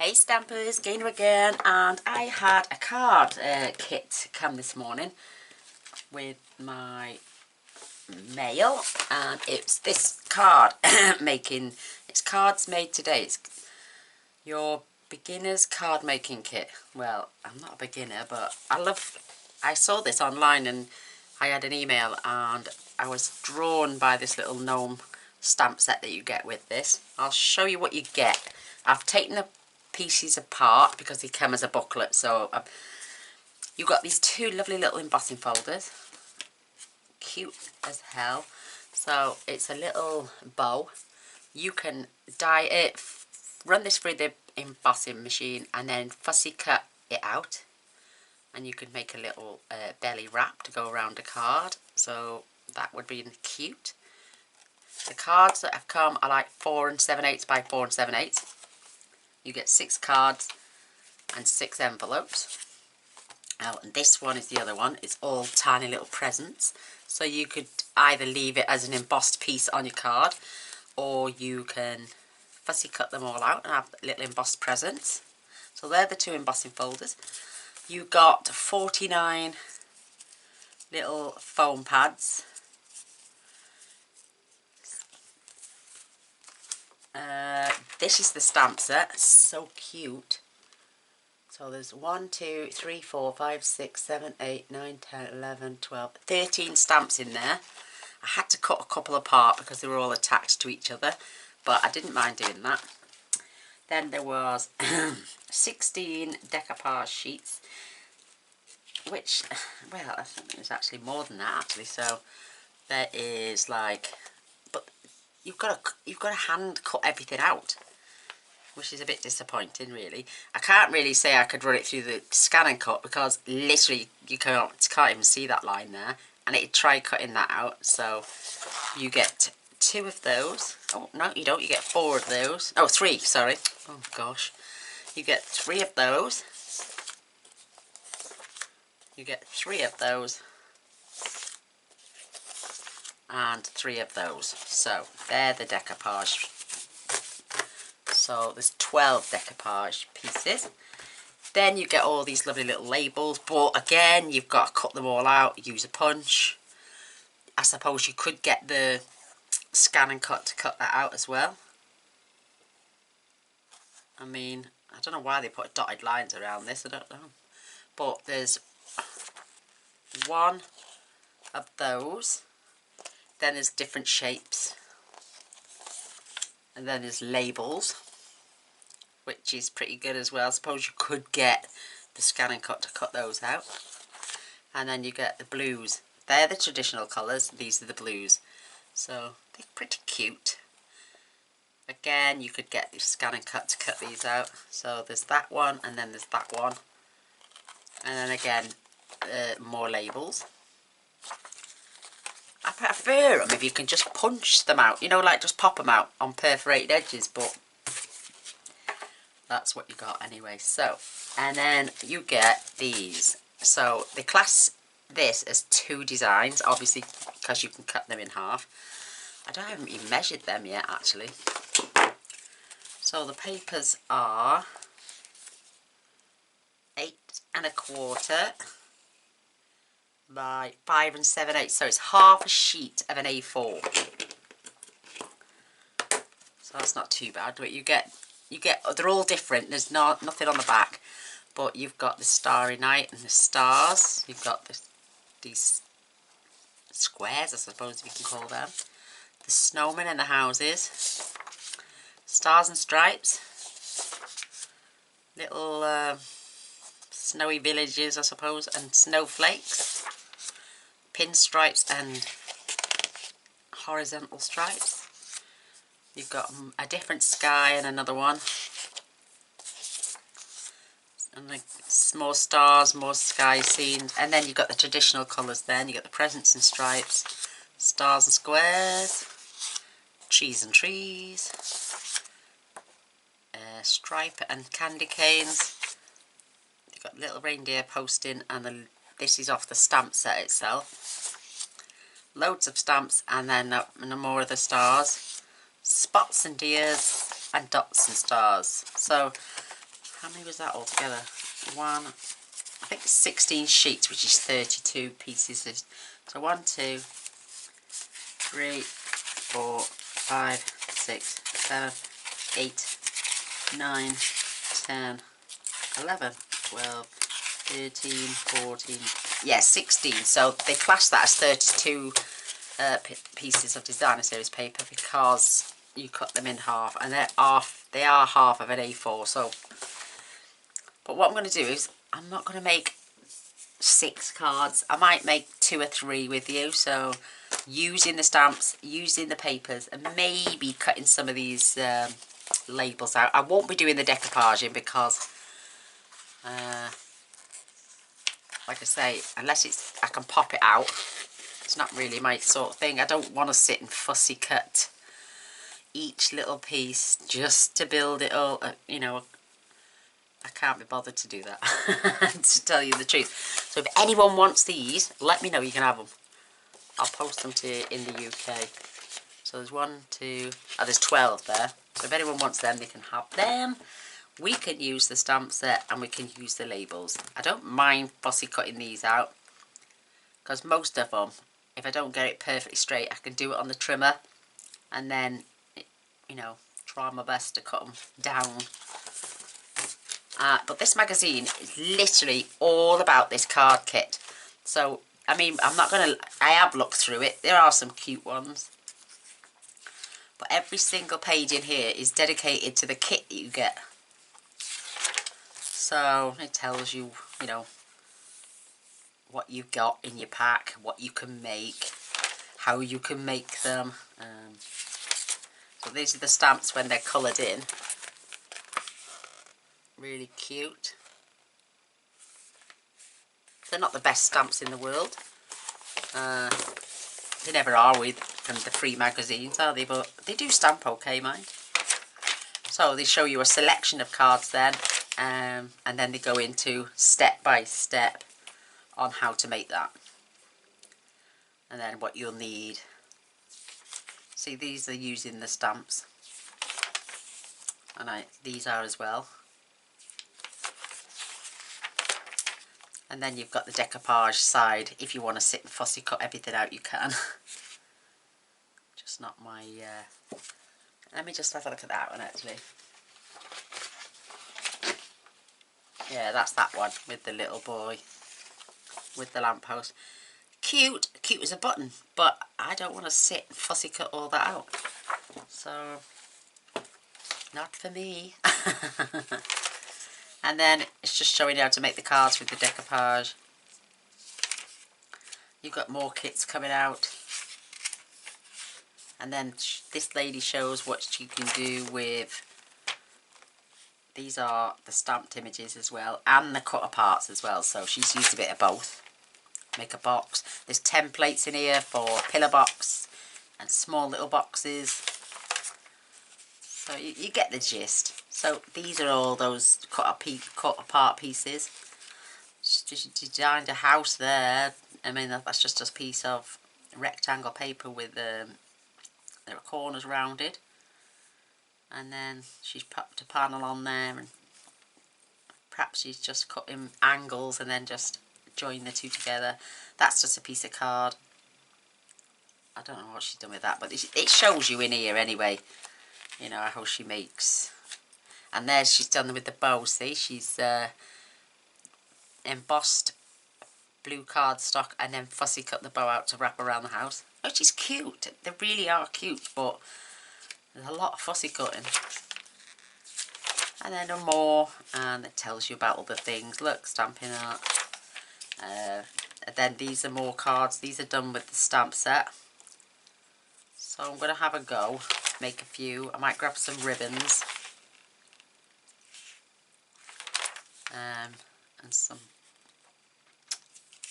Hey Stampers, Gaynor again, and I had a card kit come this morning with my mail, and it's this card making, it's cards made today. It's your beginner's card making kit. Well, I'm not a beginner, but I saw this online and I had an email and I was drawn by this little gnome stamp set that you get with this. I'll show you what you get. I've taken the pieces apart because they come as a booklet, so you've got these two lovely little embossing folders, cute as hell. So it's a little bow. You can dye it, run this through the embossing machine and then fussy cut it out, and you can make a little belly wrap to go around a card, so that would be cute. The cards that have come are like 4 7/8 by 4 7/8. You get 6 cards and 6 envelopes. Oh, and this one is the other one. It's all tiny little presents. So you could either leave it as an embossed piece on your card, or you can fussy cut them all out and have little embossed presents. So they're the two embossing folders. You got 49 little foam pads. This is the stamp set. So cute. So there's 1, 2, 3, 4, 5, 6, 7, 8, 9, 10, 11, 12, 13 stamps in there. I had to cut a couple apart because they were all attached to each other, but I didn't mind doing that. Then there was 16 decoupage sheets, which, well, I think there's actually more than that actually. So there is like, but you've got to hand cut everything out, which is a bit disappointing really. I can't really say I could run it through the scan and cut because literally you can't even see that line there, and it'd try cutting that out. So you get 2 of those. Oh no, you don't, you get 4 of those. Oh, 3, sorry. Oh gosh. You get 3 of those. You get 3 of those. And 3 of those. So they're the decoupage. So there's 12 decoupage pieces. Then you get all these lovely little labels, but again you've got to cut them all out, use a punch. I suppose you could get the scan and cut to cut that out as well. I mean, I don't know why they put dotted lines around this, I don't know. But there's 1 of those. Then there's different shapes. And then there's labels, which is pretty good as well. I suppose you could get the scan and cut to cut those out. And then you get the blues. They're the traditional colours, these are the blues. So they're pretty cute. Again, you could get the scan and cut to cut these out. So there's that one, and then there's that one. And then again, more labels. I prefer them if you can just punch them out, you know, like just pop them out on perforated edges, but that's what you got anyway. So, and then you get these. So they class this as 2 designs, obviously, because you can cut them in half. I haven't even measured them yet, actually. So the papers are 8 1/4 by 5 7/8, so it's half a sheet of an A4. So that's not too bad. But you get, they're all different. There's nothing on the back, but you've got the Starry Night and the stars. You've got these squares, I suppose if you can call them. The snowmen and the houses. Stars and stripes. Little snowy villages, I suppose, and snowflakes. Pinstripes and horizontal stripes. You've got a different sky and another one. And like more stars, more sky scenes. And then you've got the traditional colours then. You've got the presents and stripes, stars and squares, trees and trees, stripe and candy canes. You've got little reindeer posting, and this is off the stamp set itself. Loads of stamps, and then more of the stars. Spots and deers, and dots and stars. So how many was that altogether? One, I think 16 sheets, which is 32 pieces. So 1, 2, 3, 4, 5, 6, 7, 8, 9, 10, 11, 12, 13, 14, yeah, 16. So they class that as 32 pieces of designer series paper because you cut them in half, and they are half of an A4. So, but what I'm going to do is I'm not going to make 6 cards. I might make 2 or 3 with you. So using the stamps, using the papers, and maybe cutting some of these labels out. I won't be doing the decoupaging because like I say, unless I can pop it out, it's not really my sort of thing. I don't want to sit and fussy cut each little piece just to build it all. You know, I can't be bothered to do that, to tell you the truth. So if anyone wants these, let me know, you can have them. I'll post them to you in the UK. So there's 1, 2, oh, there's 12 there. So if anyone wants them, they can have them. We can use the stamp set and we can use the labels. I don't mind fussy cutting these out because most of them, if I don't get it perfectly straight, I can do it on the trimmer and then, you know, try my best to cut them down. But this magazine is literally all about this card kit. So, I mean, I have looked through it. There are some cute ones. But every single page in here is dedicated to the kit that you get. So it tells you, you know, what you've got in your pack, what you can make, how you can make them. So these are the stamps when they're coloured in. Really cute. They're not the best stamps in the world. They never are with from the free magazines, are they? But they do stamp okay, mind. So they show you a selection of cards then. And then they go into step by step on how to make that, and then what you'll need. See, these are using the stamps, and these are as well. And then you've got the decoupage side. If you want to sit and fussy cut everything out, you can. Just not my let me just have a look at that one actually. Yeah, that's that one with the little boy with the lamppost. Cute as a button, but I don't want to sit and fussy cut all that out. So, not for me. And then it's just showing you how to make the cards with the decoupage. You've got more kits coming out. And then this lady shows what you can do with, these are the stamped images as well, and the cut parts as well. So she's used a bit of both. Make a box. There's templates in here for pillar box and small little boxes. So you get the gist. So these are all those cut apart pieces. She designed a house there. I mean, that's just a piece of rectangle paper with there are corners rounded. And then she's popped a panel on there, and perhaps she's just cut in angles and then just join the two together. That's just a piece of card. I don't know what she's done with that, but it shows you in here anyway, you know, how she makes. And there she's done with the bow. See, she's embossed blue cardstock and then fussy cut the bow out to wrap around the house, which is cute. They really are cute, but there's a lot of fussy cutting. And then more, and it tells you about other things. Look, stamping art. And then these are more cards. These are done with the stamp set. So I'm going to have a go, make a few. I might grab some ribbons. And some,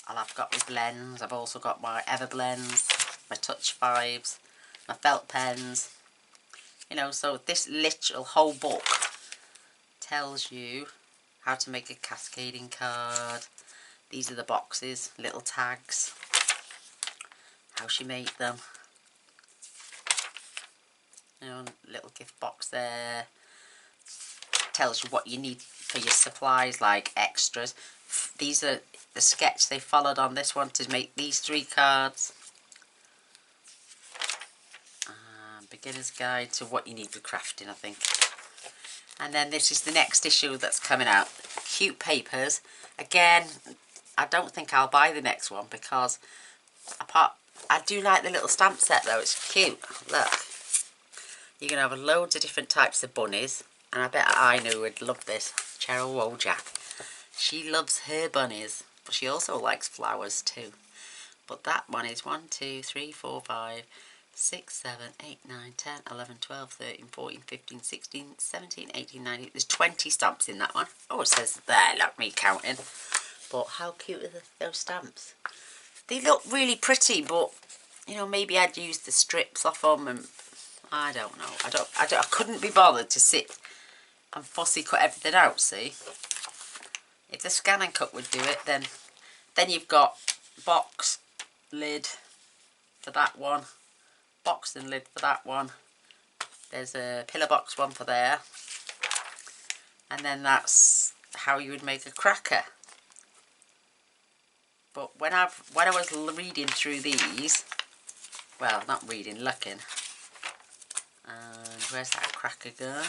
I've got my blends. I've also got my Ever blends, my Touch 5s, my felt pens. You know, so this literal whole book tells you how to make a cascading card. These are the boxes, little tags, how she made them. You know, little gift box there. Tells you what you need for your supplies like extras. These are the sketch they followed on this one to make these 3 cards. Beginner's guide to what you need for crafting, I think. And then this is the next issue that's coming out. Cute papers. Again, I don't think I'll buy the next one because I do like the little stamp set though. It's cute. Look. You're going to have loads of different types of bunnies. And I bet I knew would love this. Cheryl Wojak. She loves her bunnies. But she also likes flowers too. But that one is 1, 2, 3, 4, 5... 6, 7, 8, 9, 10, 11, 12, 13, 14, 15, 16, 17, 18, 19. There's 20 stamps in that one. Oh, it says there, look, me counting. But how cute are those stamps? They look really pretty, but, you know, maybe I'd use the strips off them and I don't know. I couldn't be bothered to sit and fussy cut everything out, see? If the scan and cut would do it, then you've got box, lid for that one. Box and lid for that one. There's a pillar box one for there. And then that's how you would make a cracker. But when I was reading through these, well, not reading, looking. And where's that cracker gone?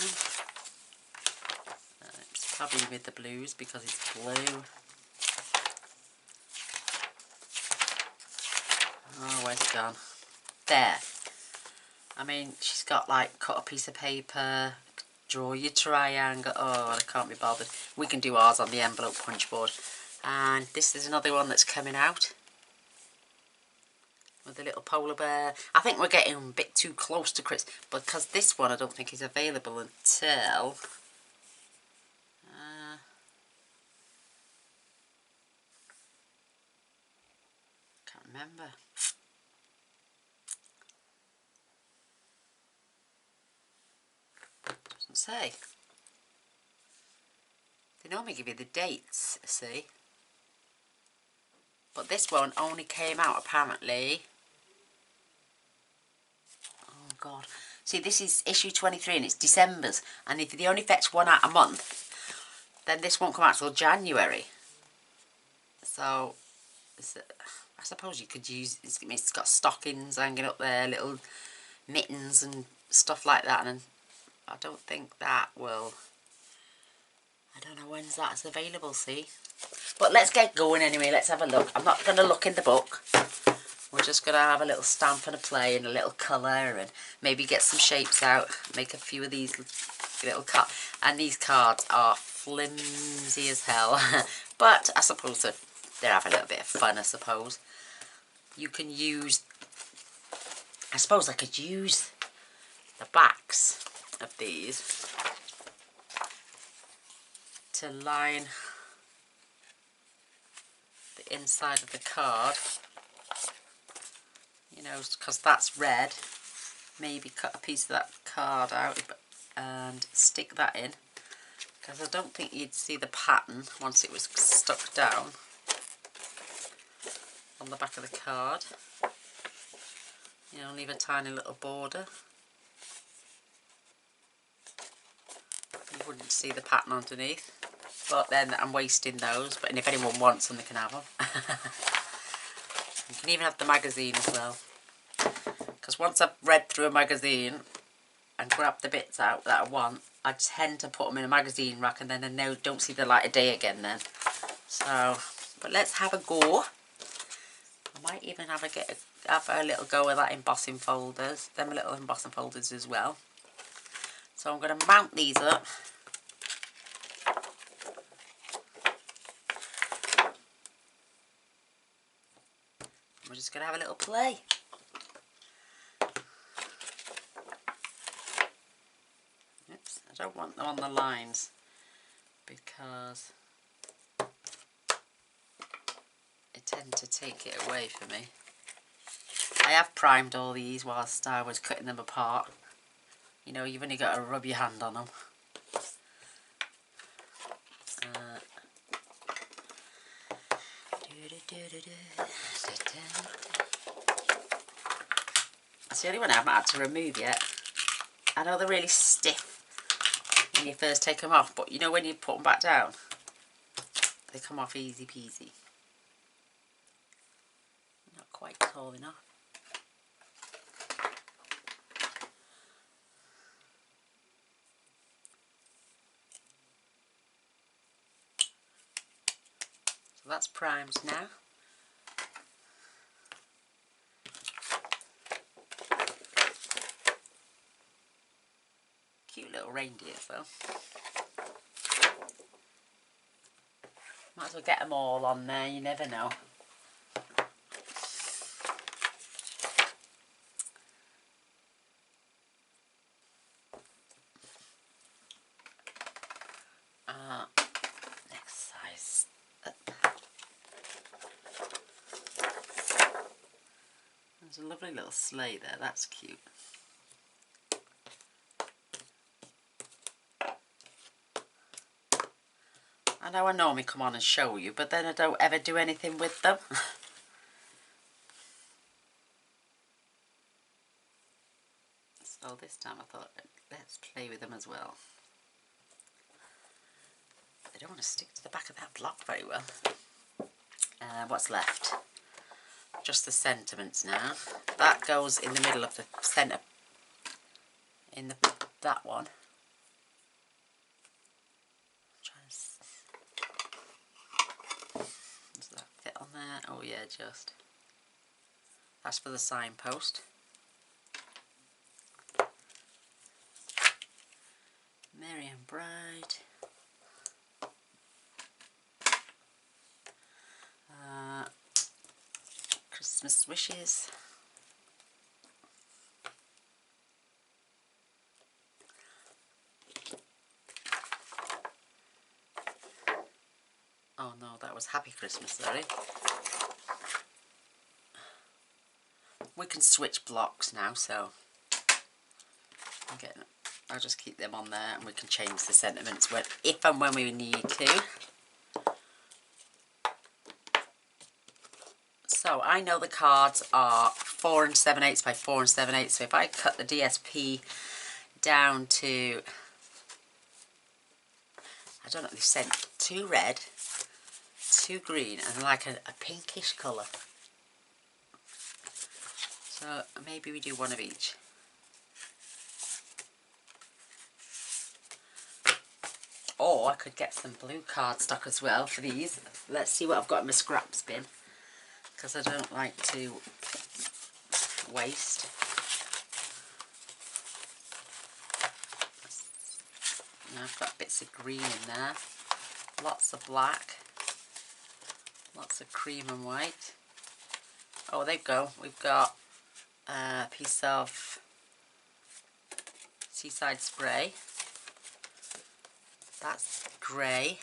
It's probably with the blues because it's blue. Oh, where's it gone? There. I mean, she's got like cut a piece of paper, draw your triangle. Oh, I can't be bothered. We can do ours on the envelope punch board. And this is another one that's coming out with a little polar bear. I think we're getting a bit too close to Chris because this one I don't think is available until can't remember. Doesn't say. They normally give you the dates, see? But this one only came out apparently. Oh God. See, this is issue 23 and it's December's. And if they only fetch one out a month, then this won't come out till January. So, I suppose you could use, it's got stockings hanging up there, little mittens and stuff like that. And I don't think that will, I don't know when's that's available, see? But let's get going anyway, let's have a look. I'm not going to look in the book. We're just going to have a little stamp and a play and a little colour and maybe get some shapes out. Make a few of these little cards. And these cards are flimsy as hell. But I suppose they're having a little bit of fun, I suppose. You can use, I suppose I could use the backs of these to line the inside of the card, you know, because that's red. Maybe cut a piece of that card out and stick that in, because I don't think you'd see the pattern once it was stuck down on the back of the card. You know, leave a tiny little border. You wouldn't see the pattern underneath, but then I'm wasting those. But if anyone wants them, they can have them. You can even have the magazine as well, because once I've read through a magazine and grabbed the bits out that I want, I tend to put them in a magazine rack, and then I don't see the light of day again then. So, but let's have a go. I might even have a little go with that embossing folders, them little embossing folders as well. So I'm going to mount these up. We're just going to have a little play. Oops, I don't want them on the lines because it tends to take it away for me. I have primed all these whilst I was cutting them apart. You know, you've only got to rub your hand on them. That's the only one I haven't had to remove yet. I know they're really stiff. when you first take them off, but you know when you put them back down, they come off easy peasy. Not quite tall enough. So that's primed now. Cute little reindeers though. Might as well get them all on there, you never know. Next size up. There's a lovely little sleigh there, that's cute. I know I normally come on and show you, but then I don't ever do anything with them. So this time I thought, let's play with them as well. They don't want to stick to the back of that block very well. What's left? Just the sentiments now. That goes in the middle of the centre, in that one. Does that fit on there? Oh yeah, just. That's for the signpost. Merry and Bright. Christmas wishes. Oh no, that was Happy Christmas, sorry. We can switch blocks now, so I'll just keep them on there and we can change the sentiments if and when we need to. So I know the cards are 4 7/8 by 4 7/8, so if I cut the DSP down to, I don't know, they've sent 2 red, 2 green and like a pinkish colour. So maybe we do one of each. Or I could get some blue cardstock as well for these. Let's see what I've got in my scraps bin, because I don't like to waste. Now I've got bits of green in there, lots of black, lots of cream and white. Oh, there you go. We've got a piece of Seaside Spray. That's grey.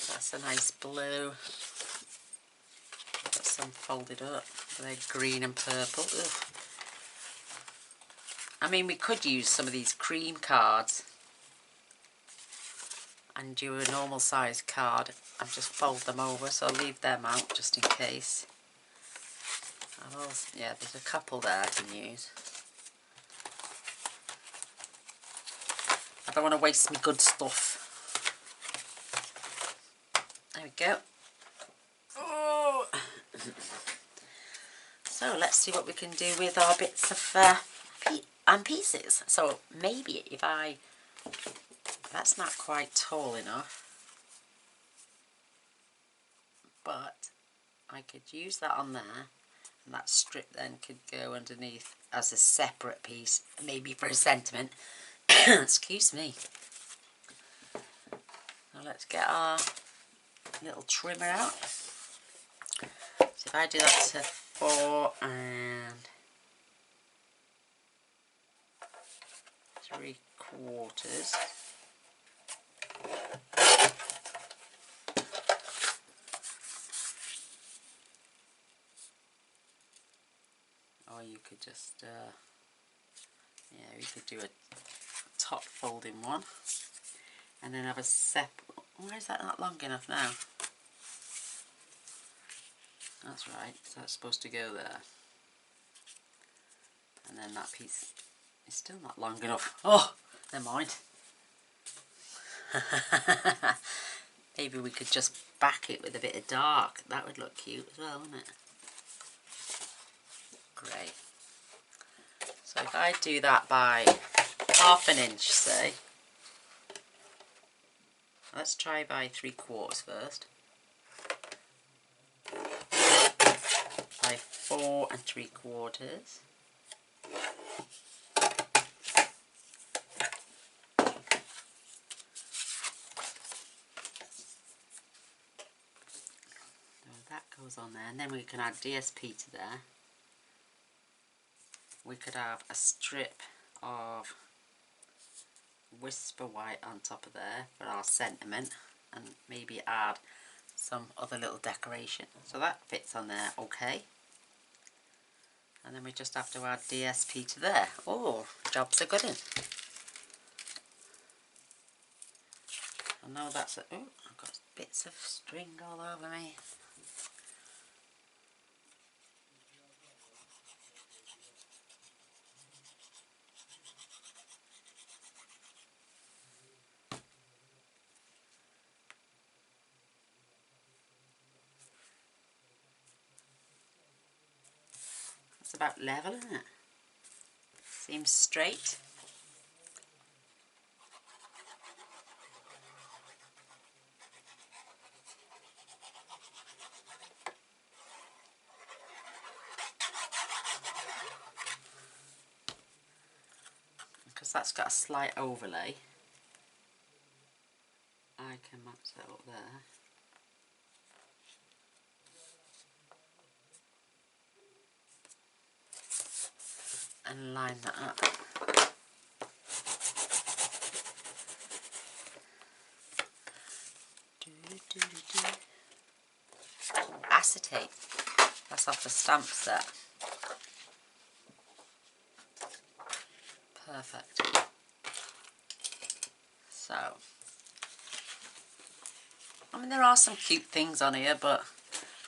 That's a nice blue. Got some folded up. They're green and purple. Ugh. I mean, we could use some of these cream cards and do a normal size card and just fold them over, so I'll leave them out just in case. I'll also, yeah, there's a couple there I can use. I don't want to waste my good stuff. There we go. Oh. So let's see what we can do with our bits of and pieces. So maybe if that's not quite tall enough, but I could use that on there, and that strip then could go underneath as a separate piece, maybe for a sentiment. Excuse me. Now let's get our little trimmer out. So if I do that to 4 3/4. Or you could just, yeah, you could do a top folding one, and then have a separate. Why is that not long enough now? That's right, so that's supposed to go there. And then that piece is still not long enough. Oh, Never mind. Maybe we could just back it with a bit of dark. That would look cute as well, wouldn't it? Great. So if I do that by 1/2 inch, say. Let's try by 3/4 first. By 4 3/4. That goes on there, and then we can add DSP to there. We could have a strip of Whisper White on top of there for our sentiment, and maybe add some other little decoration. So that fits on there okay. And then we just have to add DSP to there. Oh, job's a good one. I know that's a... Oh, I've got bits of string all over me. It's about level, isn't it? Seems straight. Because that's got a slight overlay, I can match that up there. And line that up. Acetate. That's off the stamp set. Perfect. So, I mean, there are some cute things on here, but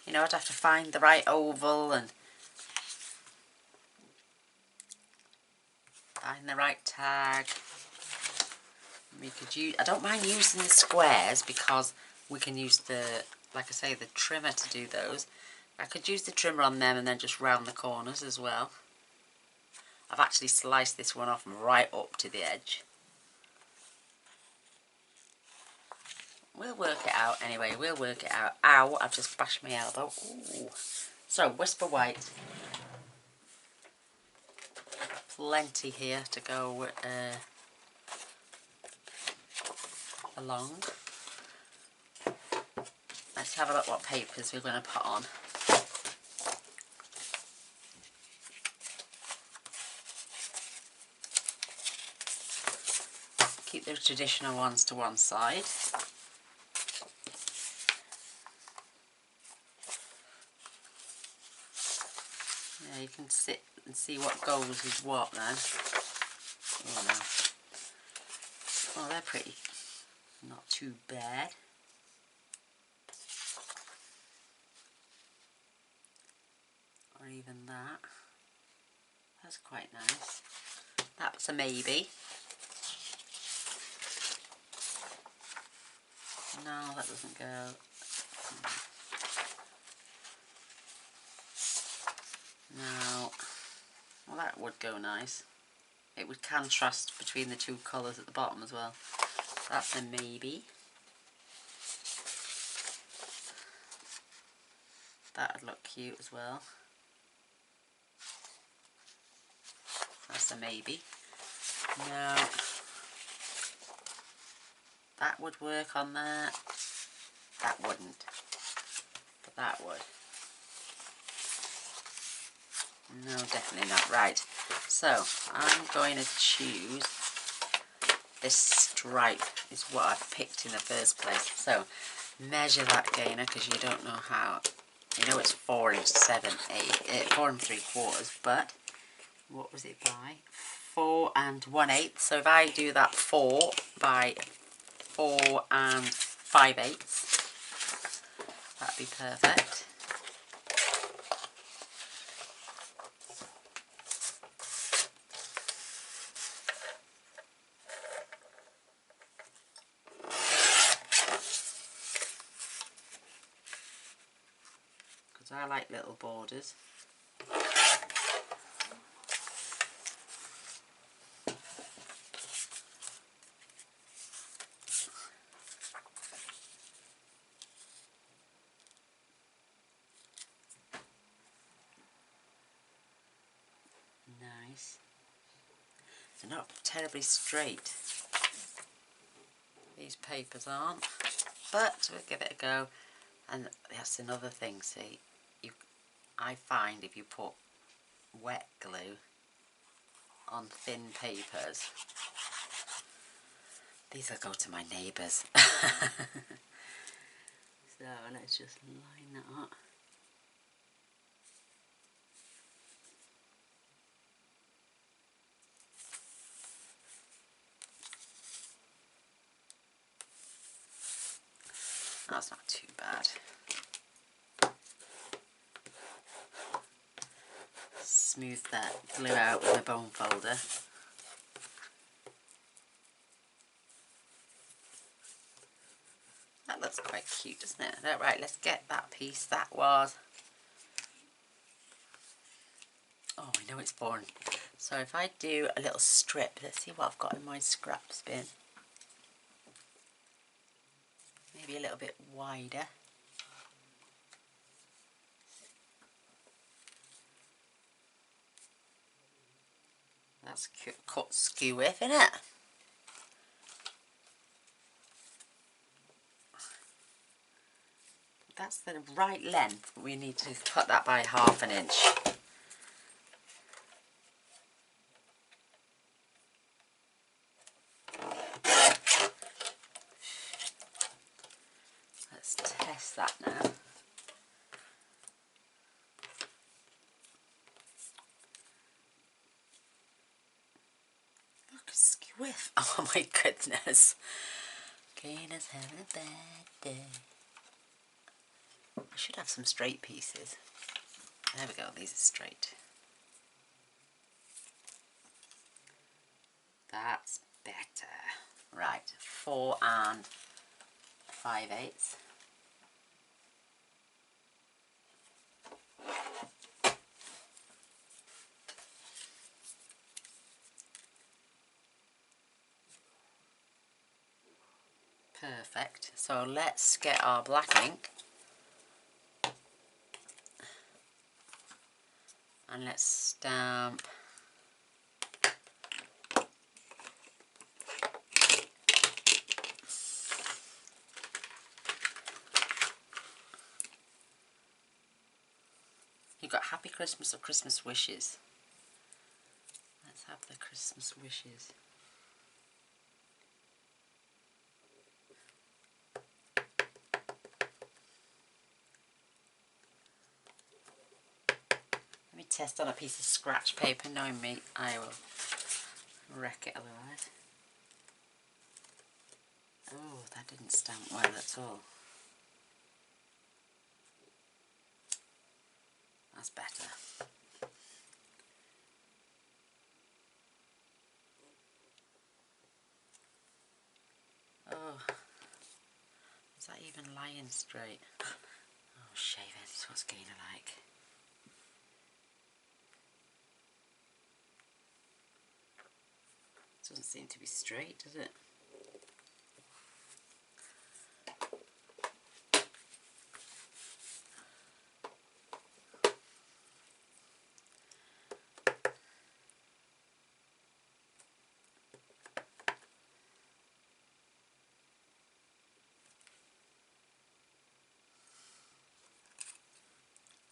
you know, I'd have to find the right oval and find the right tag. We could use, I don't mind using the squares because we can use the, like I say, the trimmer to do those. I could use the trimmer on them and then just round the corners as well. I've actually sliced this one off right up to the edge. We'll work it out anyway, we'll work it out. Ow, I've just bashed my elbow. Ooh. So, Whisper White. Plenty here to go along. Let's have a look what papers we're going to put on. Keep those traditional ones to one side. Yeah, you can sit and see what goes with what then. Oh no. Oh, they're pretty. Not too bad. Or even that. That's quite nice. That's a maybe. No, that doesn't go. No. Well, that would go nice. It would contrast between the two colours at the bottom as well. That's a maybe. That would look cute as well. That's a maybe. No. That would work on that. That wouldn't. But that would. No, definitely not. Right. So, I'm going to choose this stripe is what I've picked in the first place. So, measure that, Gaynor, because you don't know how. You know it's 4 3/4, but what was it by? 4 1/8. So if I do that 4 by 4 5/8, that'd be perfect. because I like little borders. Nice. They're not terribly straight, these papers aren't, but we'll give it a go. And that's another thing, see, I find if you put wet glue on thin papers, these will go to my neighbours. So let's just line that up. That's not too bad. Smooth that glue out with a bone folder. That looks quite cute, doesn't it? Right, let's get that piece. That was... Oh, I know it's boring. So if I do a little strip, let's see what I've got in my scraps bin. Maybe a little bit wider. That's cut skew with, isn't it? That's the right length. We need to cut that by ½ inch. Let's test that now. Look, it's skew with. Oh my goodness. Gaynor's having a bad day. I should have some straight pieces. There we go, these are straight. That's better. Right, 4 5/8. Perfect. So let's get our black ink and let's stamp you've got Happy Christmas or Christmas wishes. Let's have the Christmas wishes. Let me test on a piece of scratch paper. Knowing me, I will wreck it otherwise. Oh, that didn't stamp well at all. That's better. Oh, is that even lying straight? Oh, shavings, what's Gaynor like? Doesn't seem to be straight, does it?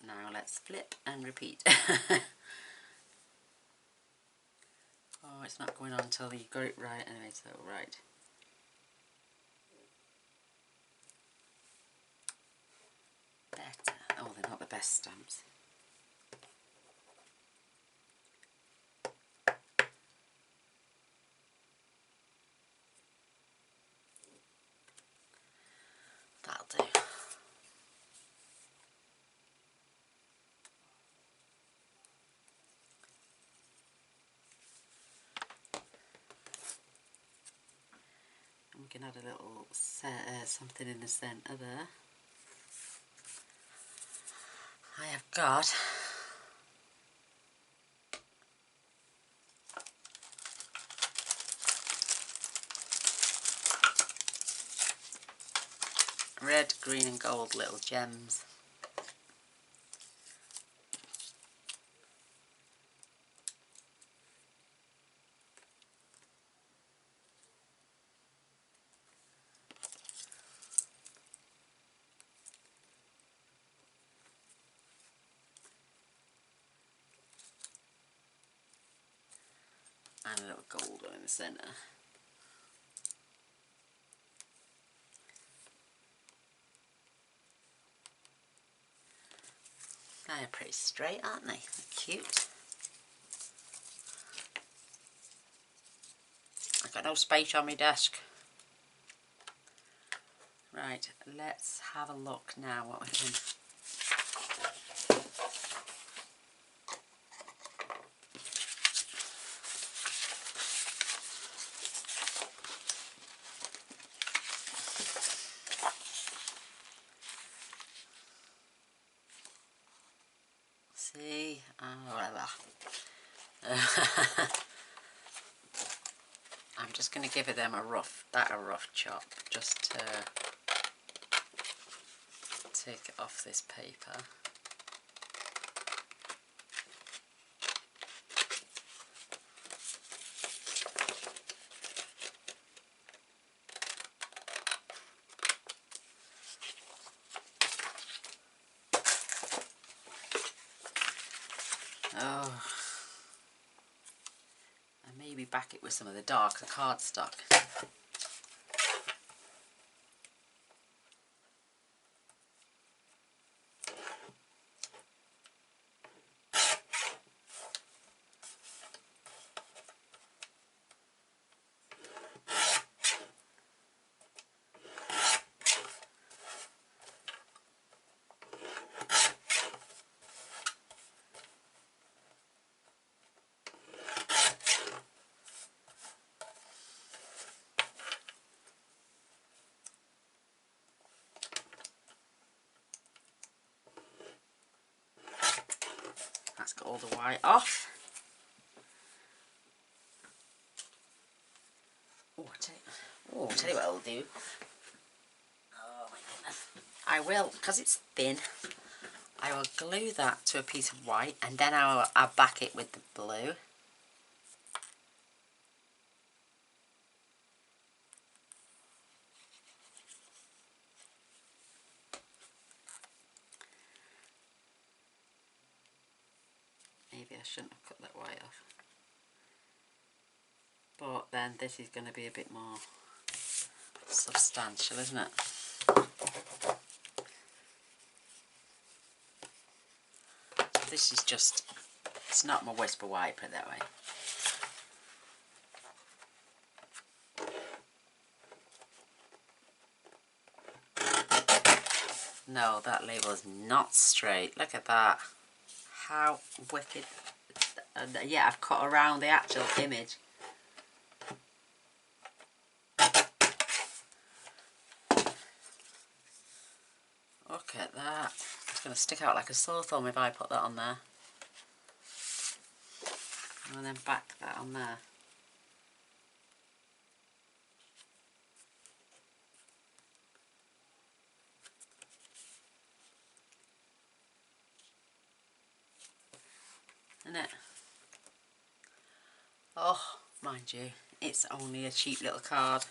Now let's flip and repeat. Oh, it's not going on until you got it right anyway, so right. Better. Oh, they're not the best stamps. That'll do. We can add a little something in the centre there. I have got red, green and gold little gems. And a little gold one in the centre. They're pretty straight, aren't they? They're cute. I've got no space on my desk. Right, let's have a look now what we can. See, whatever. I'm just going to give them a rough chop, just to take it off this paper. Oh, and maybe back it with some of the darker cardstock. That's got all the white off. Oh, I'll tell you what I'll do. Oh my goodness. I will, because it's thin, I will glue that to a piece of white and then I'll back it with the blue. Maybe I shouldn't have cut that white off. But then this is going to be a bit more substantial, isn't it? So this is just, it's not my whisper white, put it that way. No, that label is not straight. Look at that. How wicked. Yeah, I've cut around the actual image. Look at that. It's going to stick out like a sore thumb if I put that on there. And then back that on there. Isn't it? Oh, mind you, it's only a cheap little card.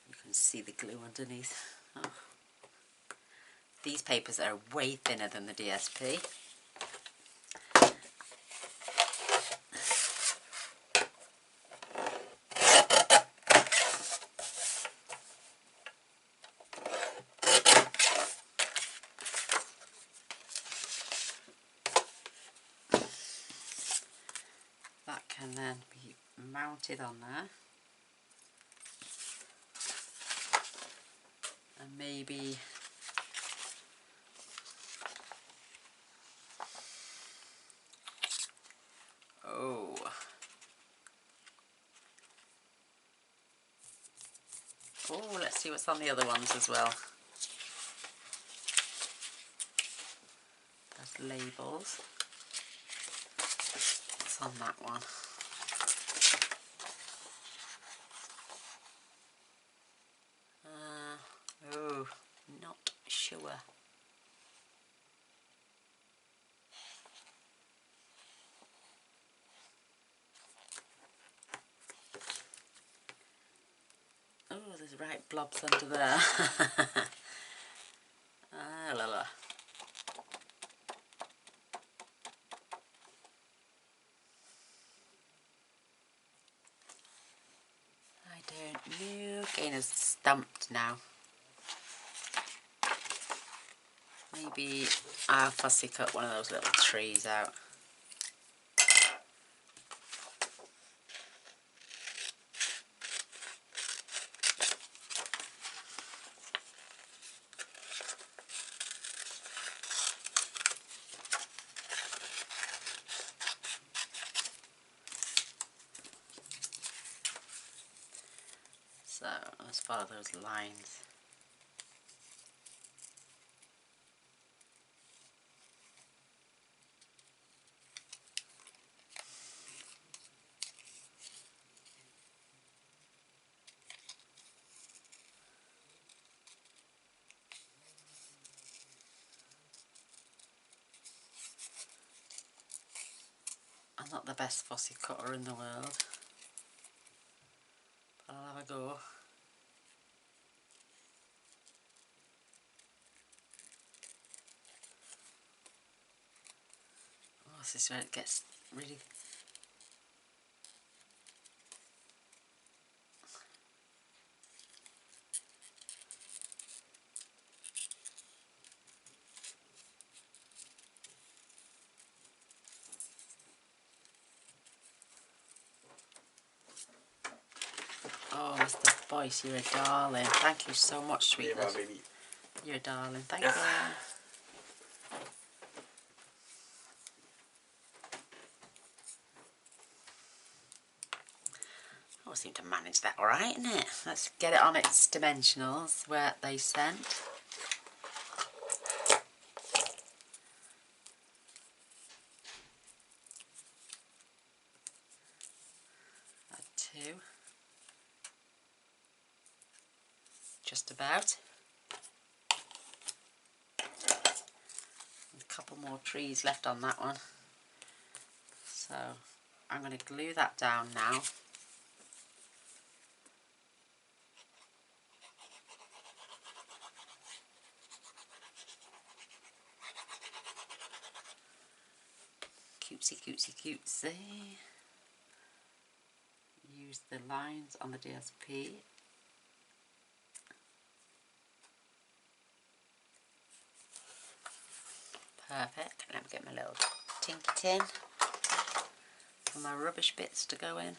You can see the glue underneath. Oh. These papers are way thinner than the DSP. That can then be mounted on there. and maybe oh, let's see what's on the other ones as well. There's labels. What's on that one? Oh, not sure. Oh, there's right blobs under there. Ah, la la. I don't know. Gaynor's stamped now. Maybe I'll fussy cut one of those little trees out. So let's follow those lines. I'm not the best fussy cutter in the world, but I'll have a go. Oh, this is where it gets really... Oh, Mr. Boyce, you're a darling. Thank you so much, sweetheart. Yeah, baby. You're a darling. Thank you. Oh, I seem to manage that all right, isn't it? Let's get it on its dimensionals where they sent. Add 2. Just about. There's a couple more trees left on that one. So I'm going to glue that down now. Cutesy, cutesy, cutesy. Use the lines on the DSP. Perfect. Let me get my little tinky tin for my rubbish bits to go in.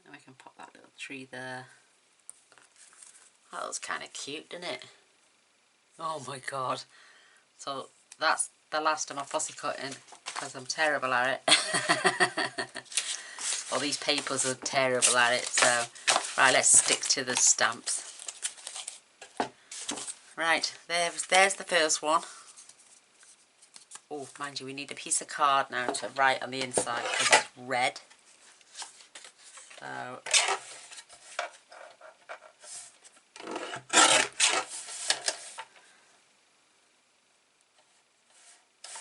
And we can pop that little tree there. That looks kind of cute, doesn't it? Oh my god. So that's the last of my fussy cutting because I'm terrible at it. Well, these papers are terrible at it, so right, let's stick to the stamps. Right, there's the first one. Oh, mind you, we need a piece of card now to write on the inside because it's red. So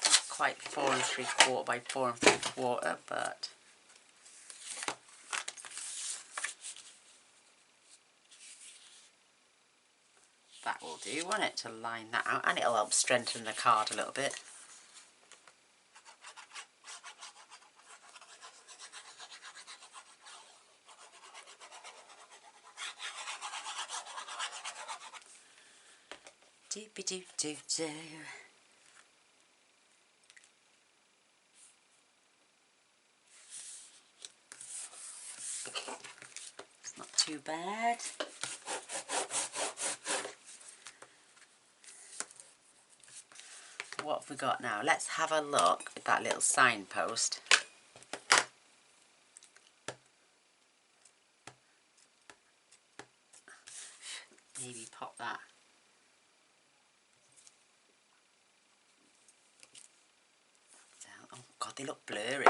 not quite 4 3/4 by 4 3/4, but that will do, won't it, to line that out, and it'll help strengthen the card a little bit. Doopy doo doo doo. bed. What have we got now? Let's have a look at that little signpost. Maybe pop that. Down. Oh God, they look blurry.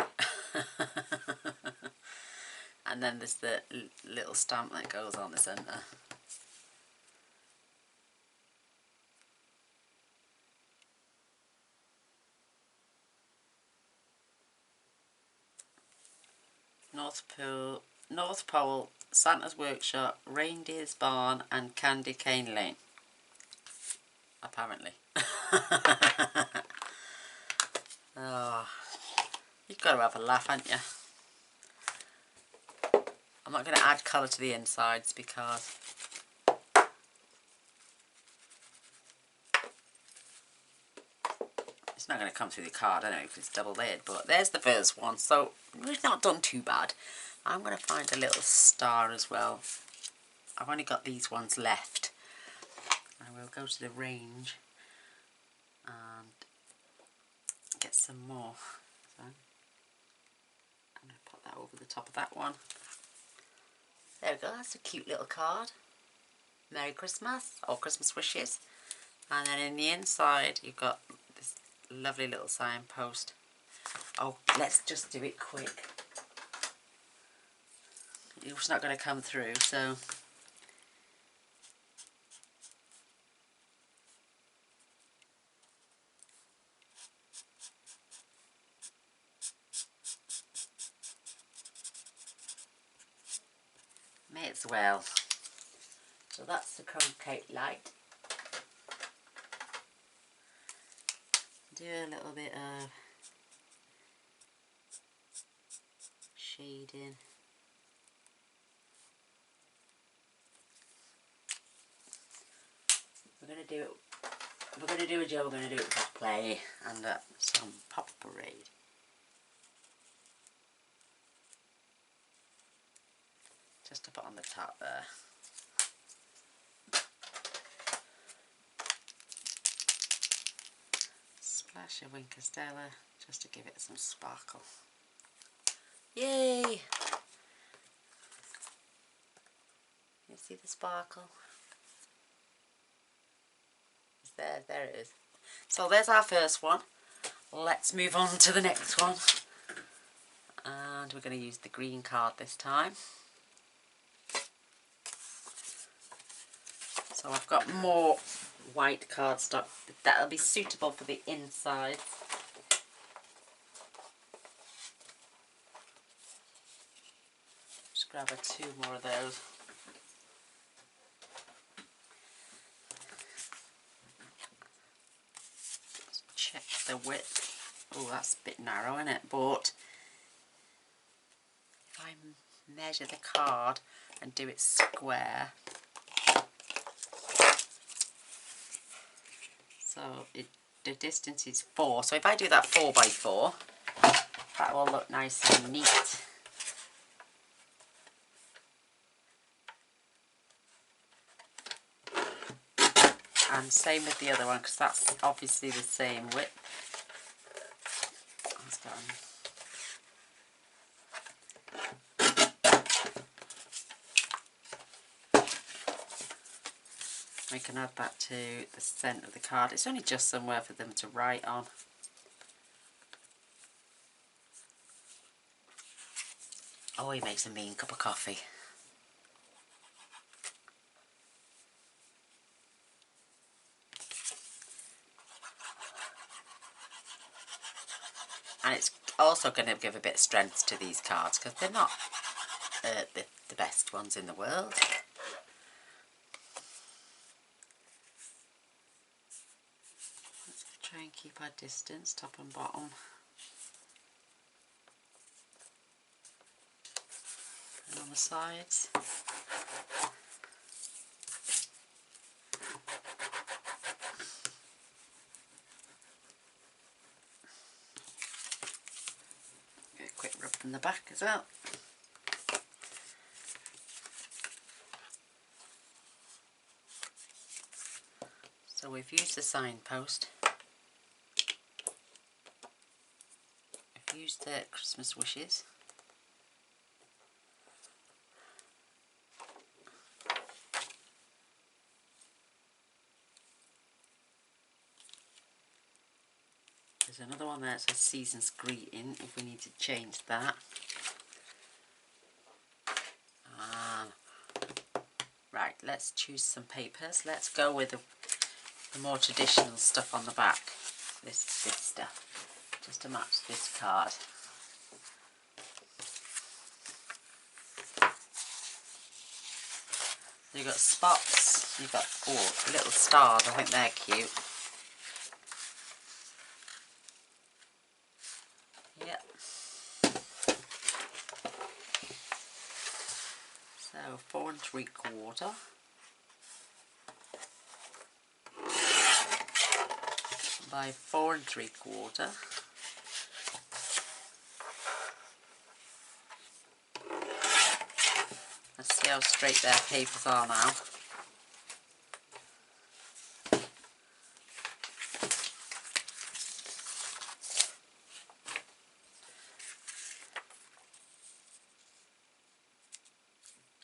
And then there's the little stamp that goes on the centre. North Pole, Santa's Workshop, Reindeer's Barn and Candy Cane Lane. Apparently. Oh, you've got to have a laugh, haven't you? I'm not going to add colour to the insides because it's not going to come through the card, I don't know if it's double layered, but there's the first one, so we've not done too bad. I'm going to find a little star as well. I've only got these ones left. I will go to the range and get some more. So I'm going to put that over the top of that one. There we go, that's a cute little card. Merry Christmas, or Christmas wishes. And then in the inside you've got this lovely little signpost. Oh, let's just do it quick. It's not going to come through, so may as well. So that's the crumb cake light. Do a little bit of shading. We're going to do a job, we're going to do it properly, and some pop parade. Just to put on the top there. Splash of Winker Stella, just to give it some sparkle. Yay! You see the sparkle? It's there, there it is. So there's our first one. Let's move on to the next one. And we're going to use the green card this time. So I've got more white cardstock that'll be suitable for the inside. Just grab two more of those. Check the width. Oh, that's a bit narrow, isn't it? But if I measure the card and do it square, so the distance is 4. So if I do that 4 by 4, that will look nice and neat. And same with the other one, because that's obviously the same width. That's done. We can add that to the centre of the card. It's only just somewhere for them to write on. Oh, he makes a mean cup of coffee. And it's also going to give a bit of strength to these cards because they're not the best ones in the world. Let's try and keep our distance, top and bottom. And on the sides. Get a quick rub from the back as well. So we've used the signpost. We've used the Christmas wishes. There's another one there that says Season's Greeting, if we need to change that. Right, let's choose some papers. Let's go with the more traditional stuff on the back. This stuff, just to match this card. You've got spots, you've got little stars, I think they're cute. Yep. So 4 3/4 by 4 3/4. Let's see how straight their papers are now.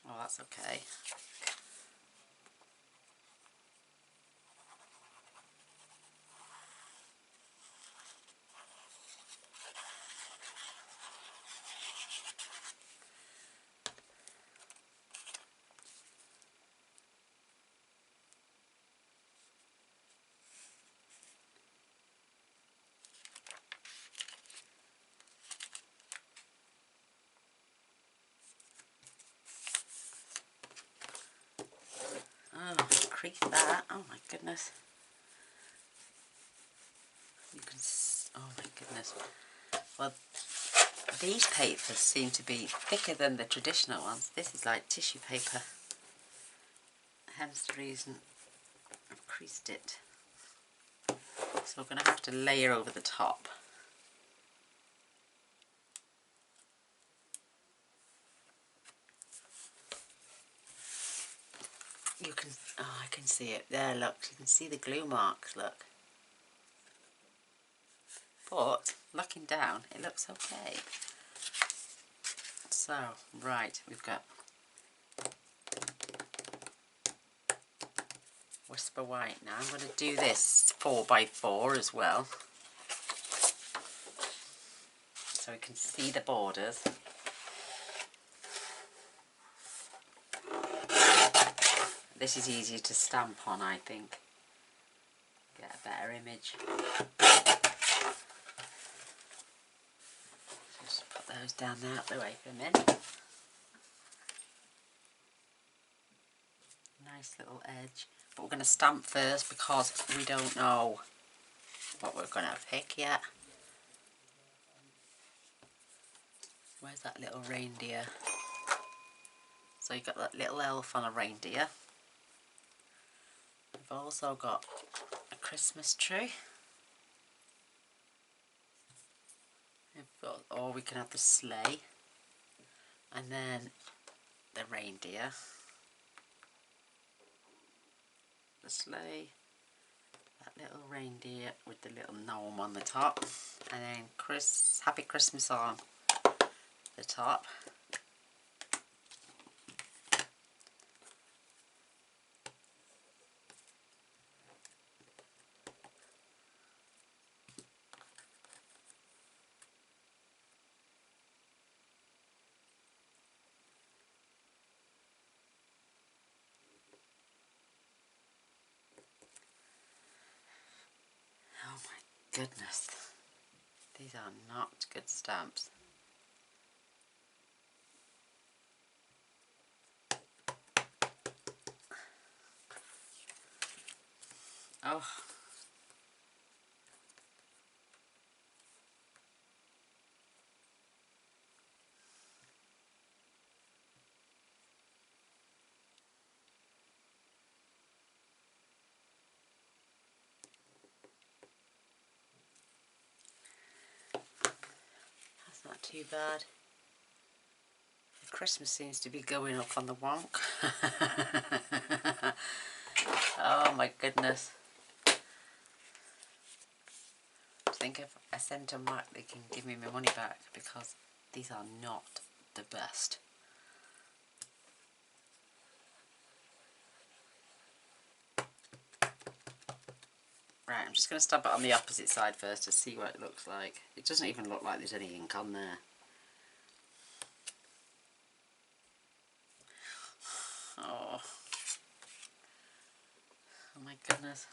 Oh, that's okay. Oh, crease that. Oh my goodness. You can. Oh my goodness. Well, these papers seem to be thicker than the traditional ones. This is like tissue paper. Hence the reason I've creased it. So we're going to have to layer over the top. You can, oh, I can see it there, look, you can see the glue marks, look. But, looking down, it looks okay. So, right, we've got Whisper White now. I'm going to do this 4 by 4 as well. So we can see the borders. This is easier to stamp on, I think. Get a better image. Just put those down there out the way for a minute. Nice little edge. But we're going to stamp first because we don't know what we're going to pick yet. Where's that little reindeer? So you've got that little elf on a reindeer. We've also got a Christmas tree. Or we can have the sleigh. And then the reindeer. The sleigh. That little reindeer with the little gnome on the top. And then Happy Christmas on the top. Oh my goodness, these are not good stamps. Oh. That's not too bad. Christmas seems to be going up on the wonk. Oh my goodness. think if I send them back they can give me my money back, because these are not the best. Right, I'm just going to stamp it on the opposite side first to see what it looks like. It doesn't even look like there's any ink on there. Oh, oh my goodness.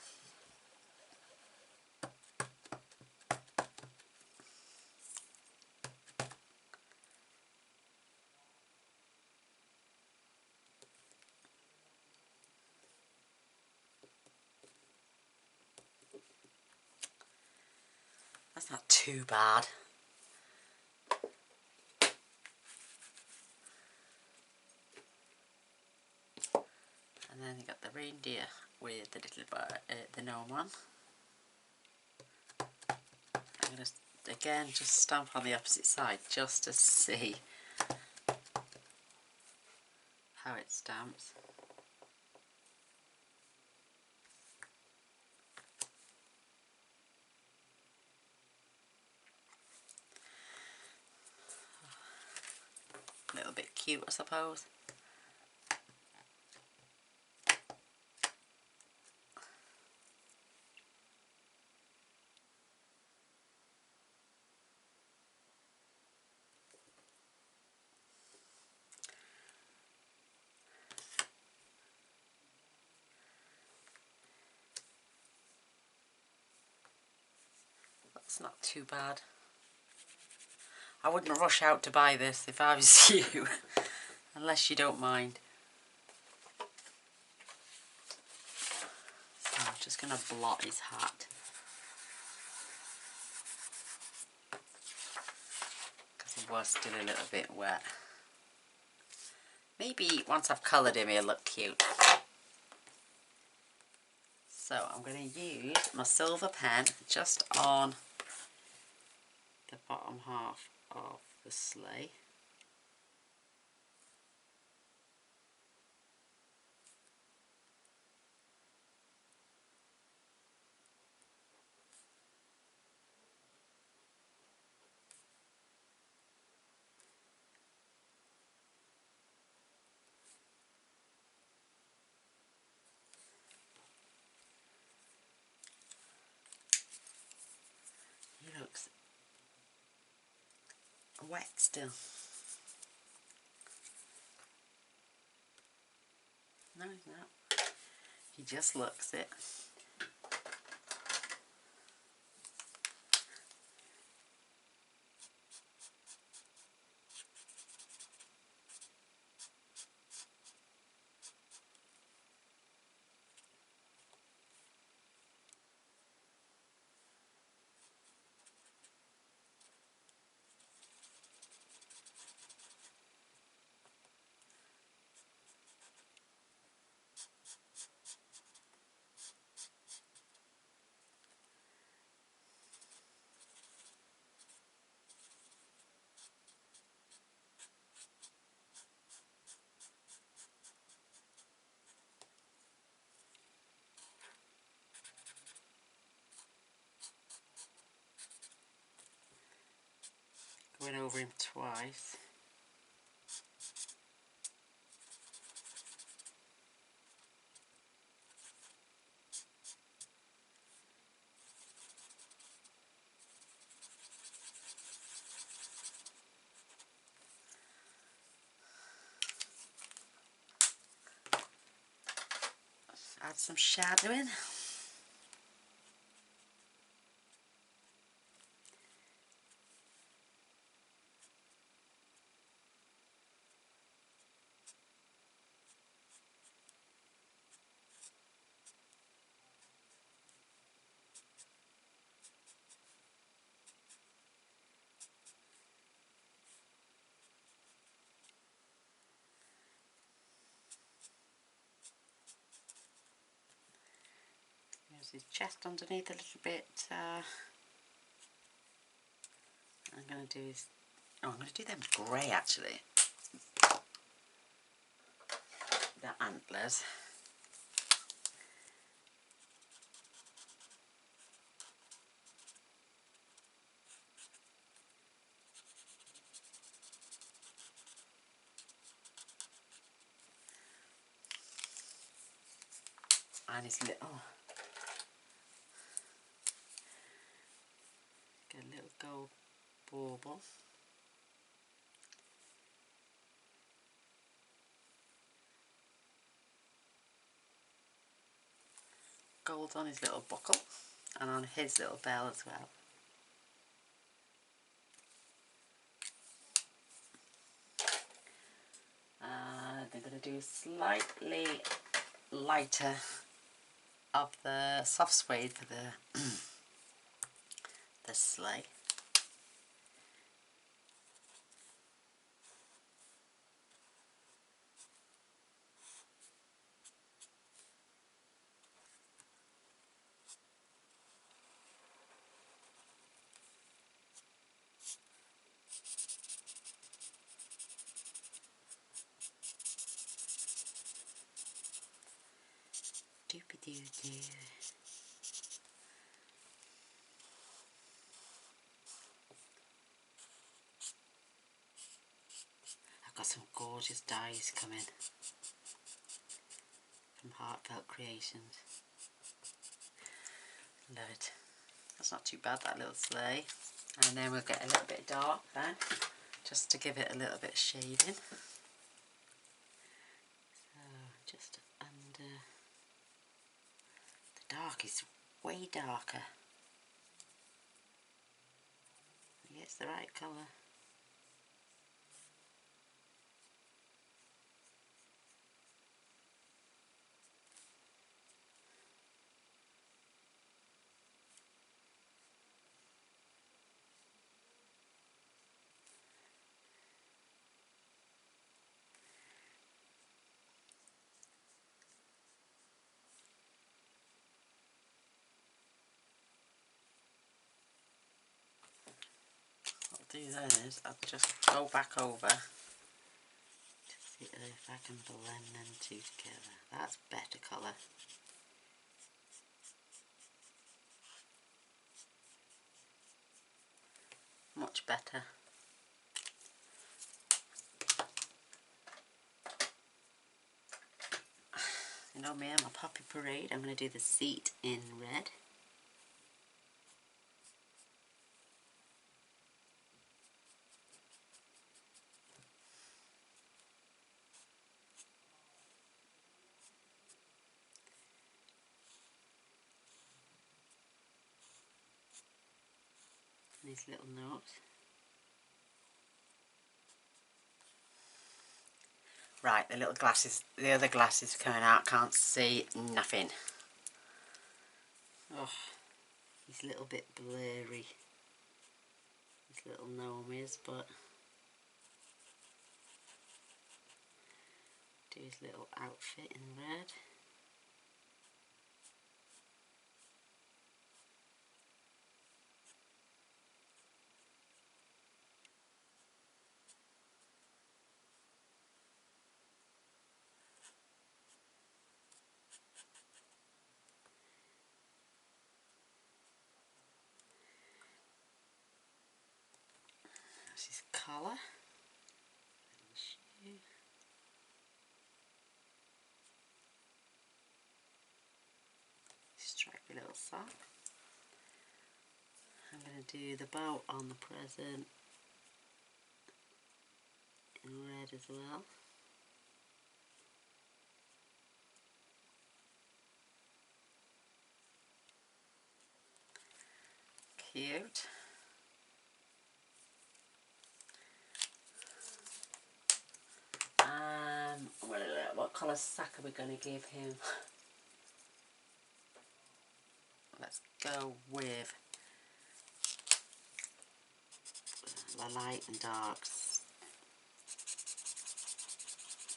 That's not too bad. And then you got the reindeer with the little the gnome one. I'm going to again just stamp on the opposite side just to see how it stamps. A little bit cute, I suppose. That's not too bad. I wouldn't rush out to buy this if I was you, unless you don't mind. So I'm just going to blot his hat, because he was still a little bit wet. Maybe once I've coloured him he'll look cute. So I'm going to use my silver pen just on the bottom half of the sleigh. He looks wet still. No, he's not. He just looks it. Going over him twice. Add some shadowing. There's his chest underneath a little bit. I'm going to do his... Oh, I'm going to do them grey actually. The antlers. find his little, get a little gold bauble. Gold on his little buckle and on his little bell as well. And I'm going to do slightly lighter of the soft suede for the the sleigh. Doopy-doo-doo. I've got some gorgeous dies coming from Heartfelt Creations. Love it. That's not too bad, that little sleigh. And then we'll get a little bit dark then, just to give it a little bit of shading. So just under, the dark is way darker. Yeah, it's the right colour. What I'll do then is I'll just go back over to see if I can blend them two together. That's better colour. Much better. You know me, I'm a Poppy Parade. I'm going to do the seat in red. These little notes. Right, the little glasses, the other glasses coming out, can't see nothing. Oh, he's a little bit blurry, this little gnome is, but do his little outfit in red. That's his collar. Stripy little sock. I'm going to do the bow on the present in red as well. Cute. What colour sack are we going to give him? Let's go with the light and darks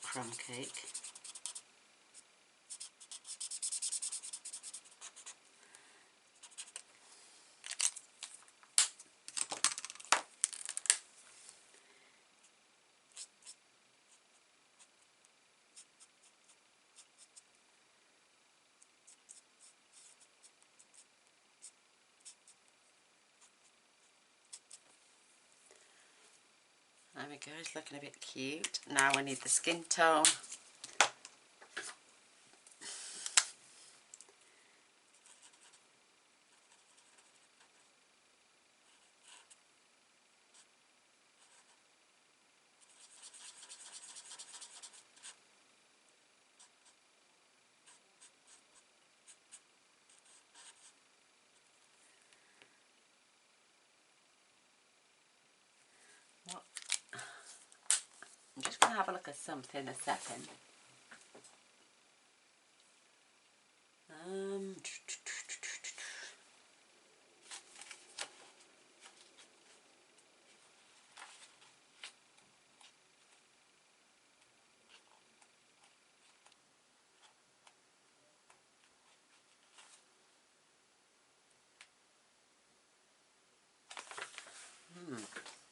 crumb cake. There we go, it's looking a bit cute. Now I need the skin tone. have a look at something a second.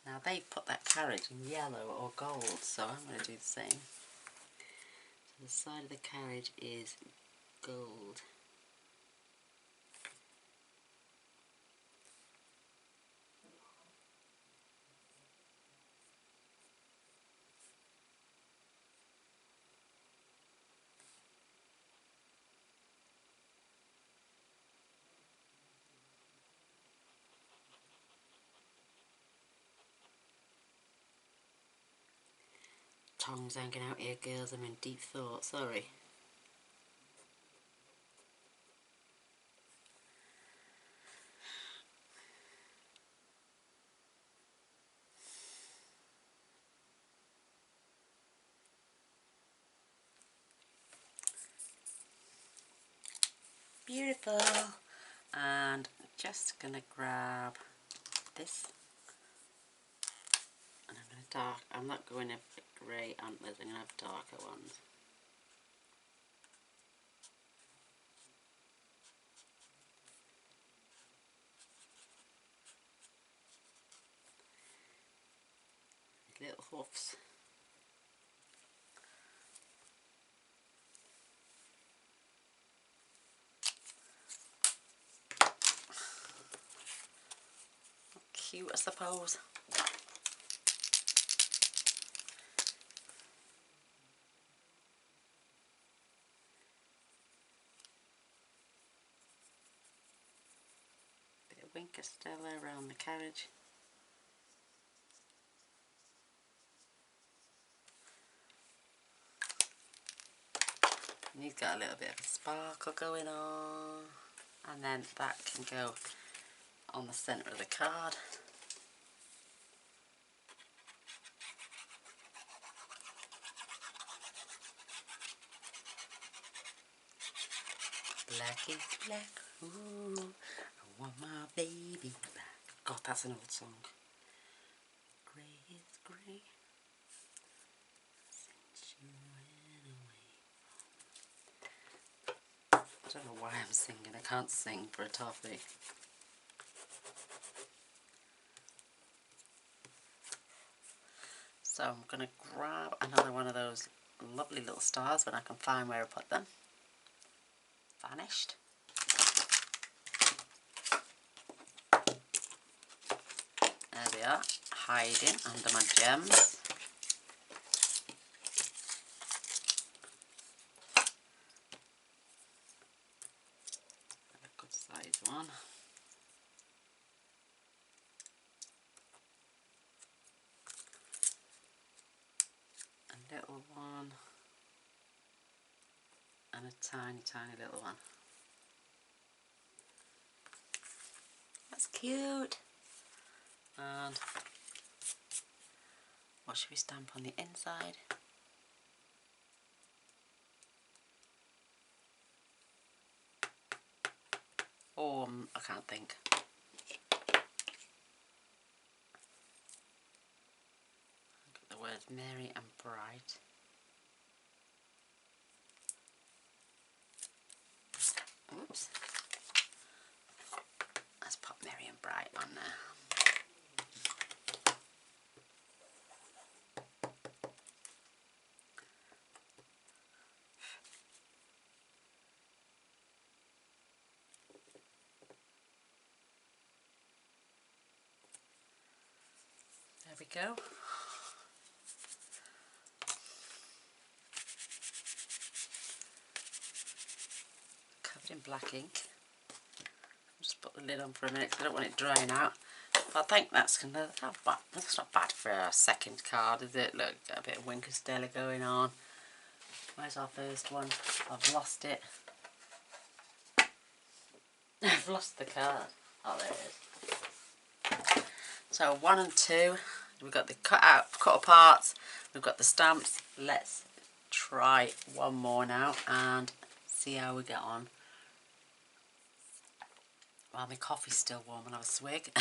Now they put that carriage in yellow or gold, so I'm going to do the same. So the side of the carriage is gold. Tongues hanging out here, girls. I'm in deep thought. Sorry. Beautiful. And just gonna grab this. And I'm gonna dark. I'm not going for grey antlers. I'm gonna have darker ones. Little hoofs. Cute, I suppose. Bit of Winker Stella around the carriage. And he's got a little bit of a sparkle going on. And then that can go on the centre of the card. Black is black, ooh, I want my baby back. God, that's an old song. Grey is grey, since you went away. I don't know why I'm singing, I can't sing for a toffee. So I'm going to grab another one of those lovely little stars when I can find where I put them. Vanished. There they are, hiding under my gems. A good size one. A little one. And a tiny, tiny little one. That's cute. And what should we stamp on the inside? Oh, I can't think. The words merry and bright. Oops. Let's pop merry and bright on there. There we go. Covered in black ink. I'll just put the lid on for a minute because I don't want it drying out. But I think that's gonna. Oh, that's not bad for a second card, is it? Look, got a bit of Winker Stella going on. Where's our first one? I've lost it. I've lost the card. Oh, there it is. So 1 and 2, We've got the cut parts, we've got the stamps. Let's try one more now and see how we get on. Well, my coffee's still warm and I have a swig.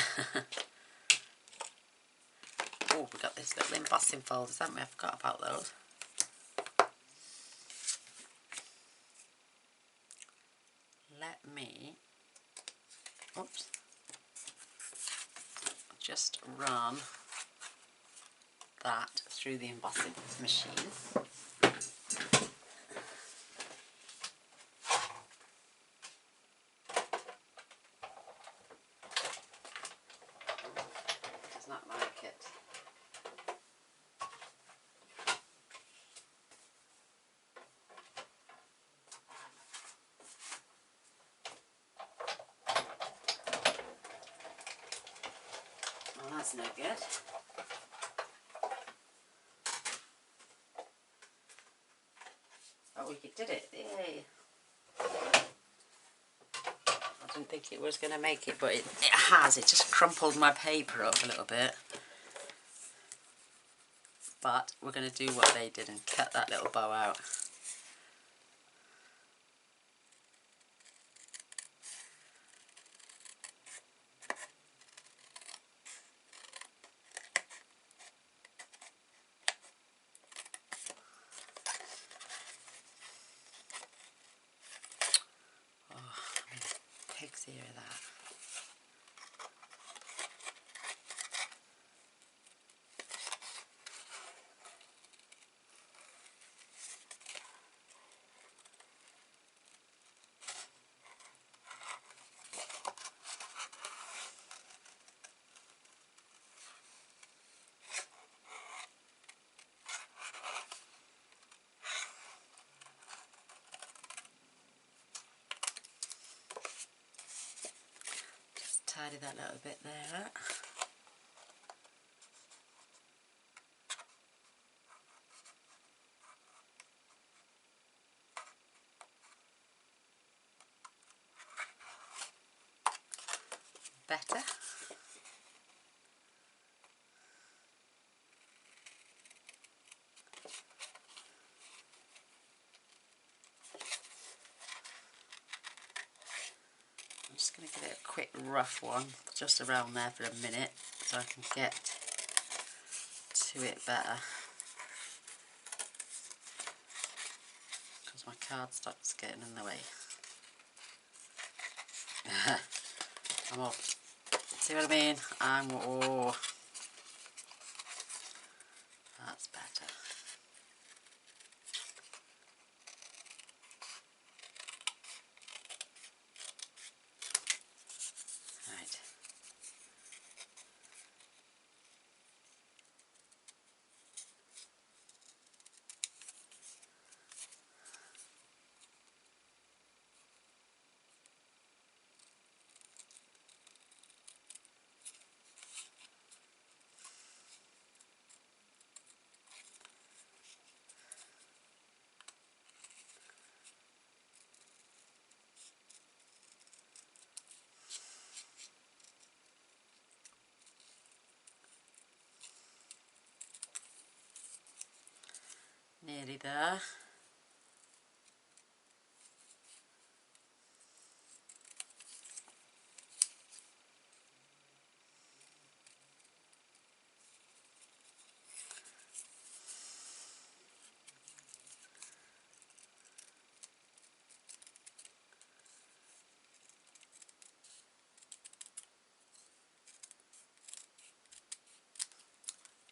Oh, we've got these little embossing folders, haven't we? I forgot about those. Let me, oops, just run that through the embossing machine. Does not like it. Well, that's no good. Oh, we did it. Yay. I didn't think it was going to make it, but it has. It just crumpled my paper up a little bit. But we're going to do what they did and cut that little bow out. Pig's ear of that. Just tidy that little bit there. Better. I'm just going to give it a quick rough one just around there for a minute so I can get to it better, because my card stops getting in the way. I'm up. See what I mean? Oh, that's better. Right. Nearly there.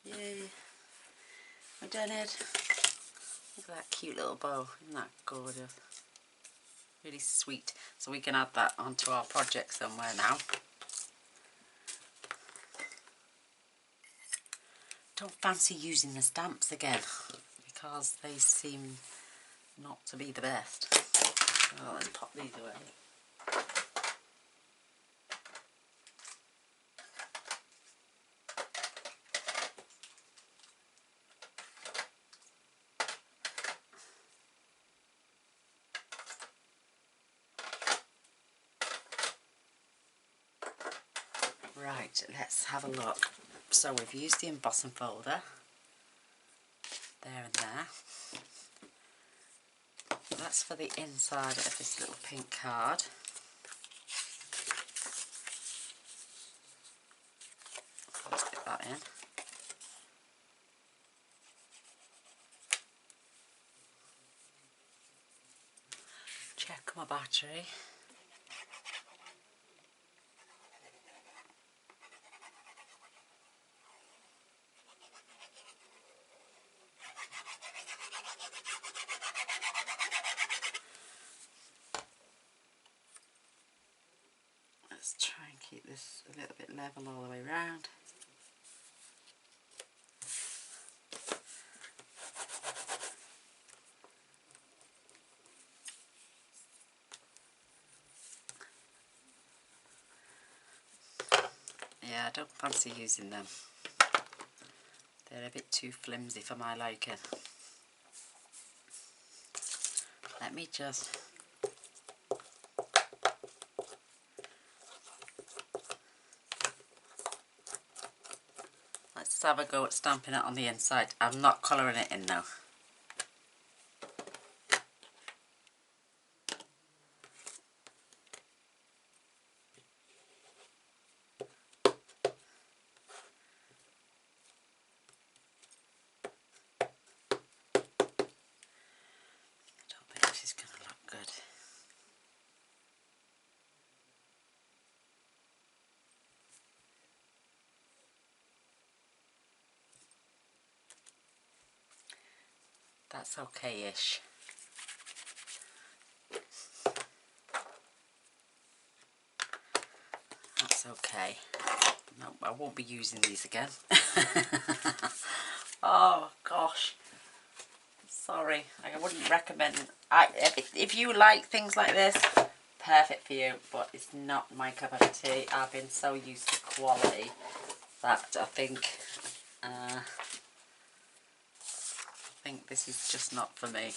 Yay. We've done it. Look at that cute little bow. Isn't that gorgeous? Really sweet. So we can add that onto our project somewhere now. Don't fancy using the stamps again because they seem not to be the best. Oh, let's pop these away. Right, let's have a look. So we've used the embossing folder there and there. That's for the inside of this little pink card. Let's get that in. Check my battery. Let's try and keep this a little bit level all the way around. Yeah, I don't fancy using them. They're a bit too flimsy for my liking. Let me just... Let's have a go at stamping it on the inside. I'm not colouring it in now. I don't think this is going to look good. That's okay-ish. That's okay. No, I won't be using these again. Oh gosh. Sorry, I wouldn't recommend. If you like things like this, perfect for you, but it's not my cup of tea. I've been so used to quality that I think this is just not for me.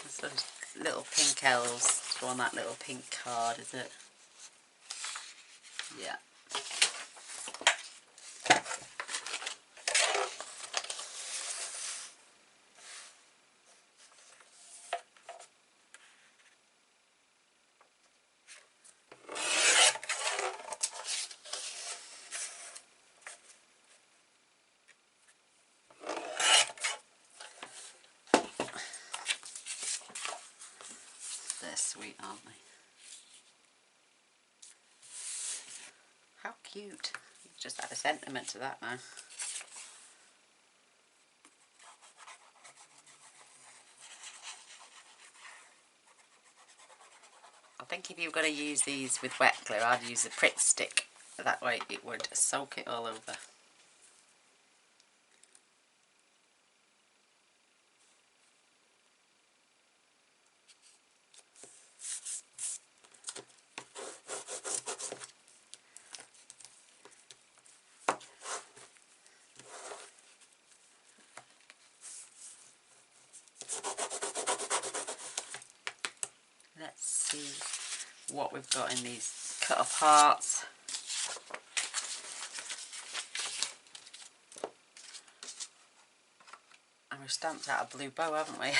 There's those little pink elves to go on that little pink card, is it? Yeah. They're sweet, aren't they? How cute. You just add a sentiment to that now. I think if you were going to use these with wet glue, I'd use a Pritt stick. That way it would soak it all over. Let's see what we've got in these cut-off hearts. And we've stamped out a blue bow, haven't we?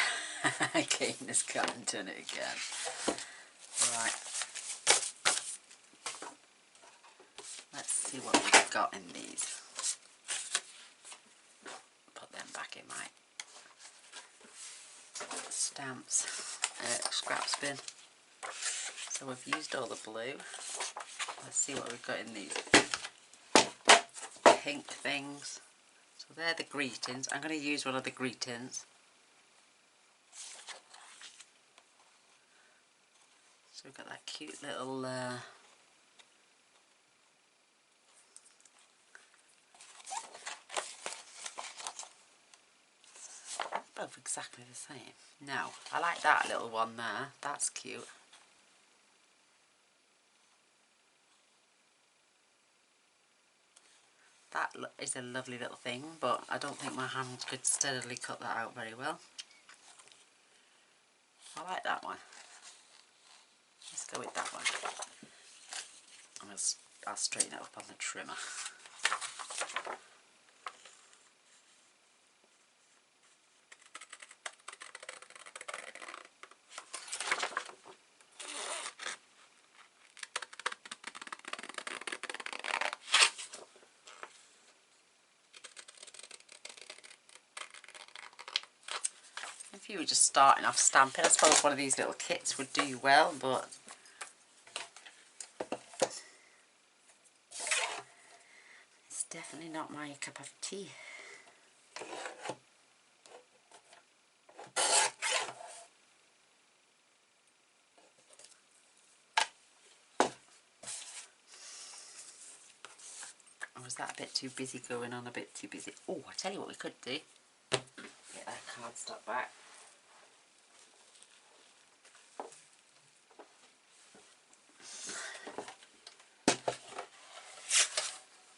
Gaynor come and done it again. Right. Let's see what we've got in these. Put them back in my stamps scraps bin. So we've used all the blue. Let's see what we've got in these pink things. So they're the greetings. I'm going to use one of the greetings. So we've got that cute little both exactly the same. No, I like that little one there. That's cute. That is a lovely little thing, but I don't think my hand could steadily cut that out very well. I like that one. Let's go with that one. And I'll straighten it up on the trimmer. you were just starting off stamping, I suppose one of these little kits would do you well, but it's definitely not my cup of tea. Or was that a bit too busy going on, a bit too busy? Oh, I tell you what we could do. Get that cardstock back.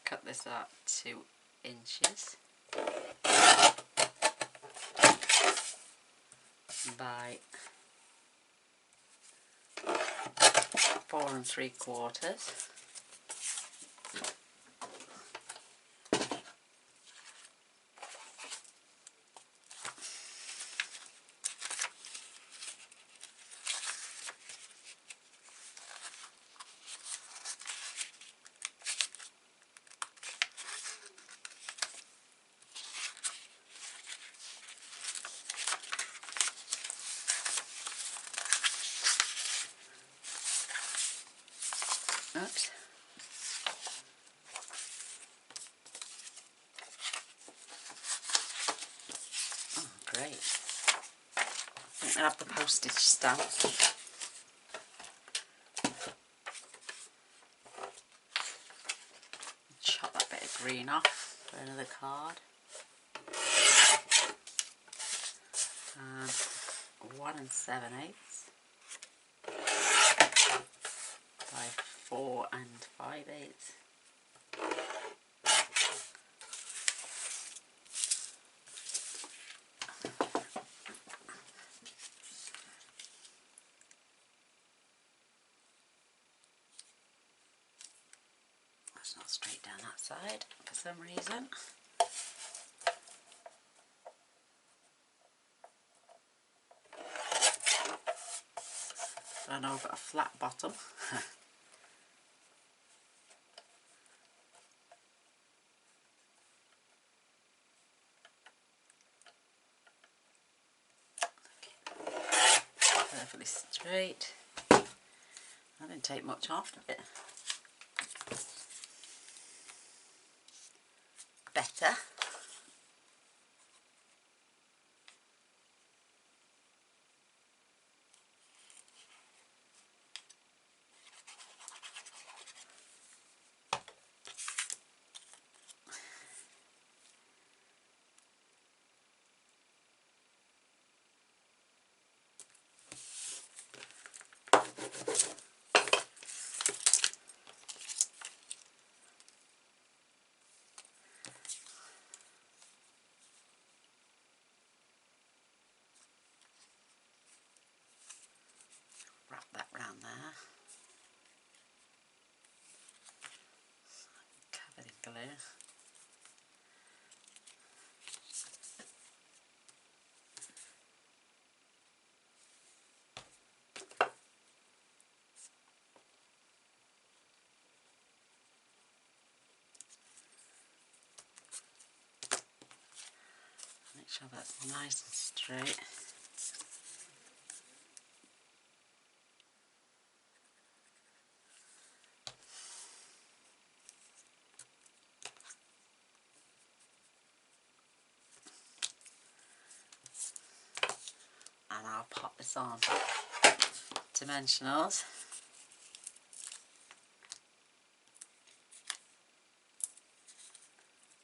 Cut this at 2 inches by 4 3/4. Oops. Oh, great. I think I have the postage stamp. Chop that bit of green off for another card. And 1 7/8 by 4 5/8. That's not straight down that side for some reason. I know I've got a flat bottom. Perfectly straight. I didn't take much off it. Better. Wrap that round there. Covered in glue. Make sure that's nice and straight. And I'll pop this on dimensionals.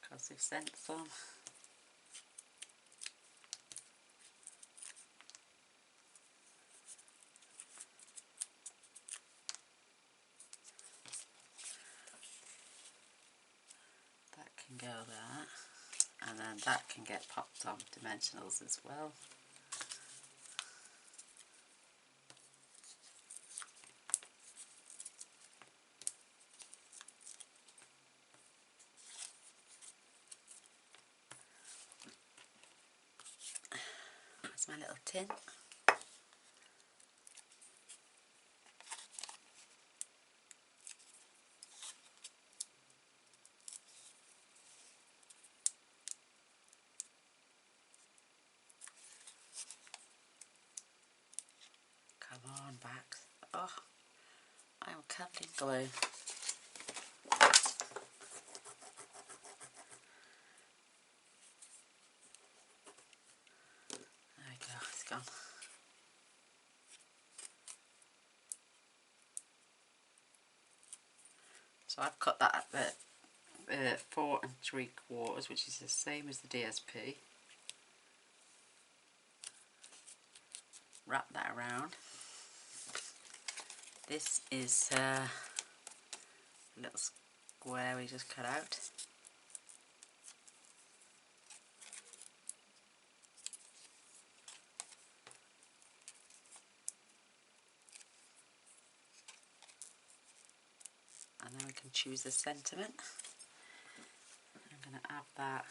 Because we've sent some. That can go there. And then that can get popped on dimensionals as well. That's my little tin. back. Oh, I am covered in glue. There we go, it's gone. So I've cut that at 4 3/4, which is the same as the DSP. Wrap that around. This is a little square we just cut out. And then we can choose the sentiment. I'm going to add that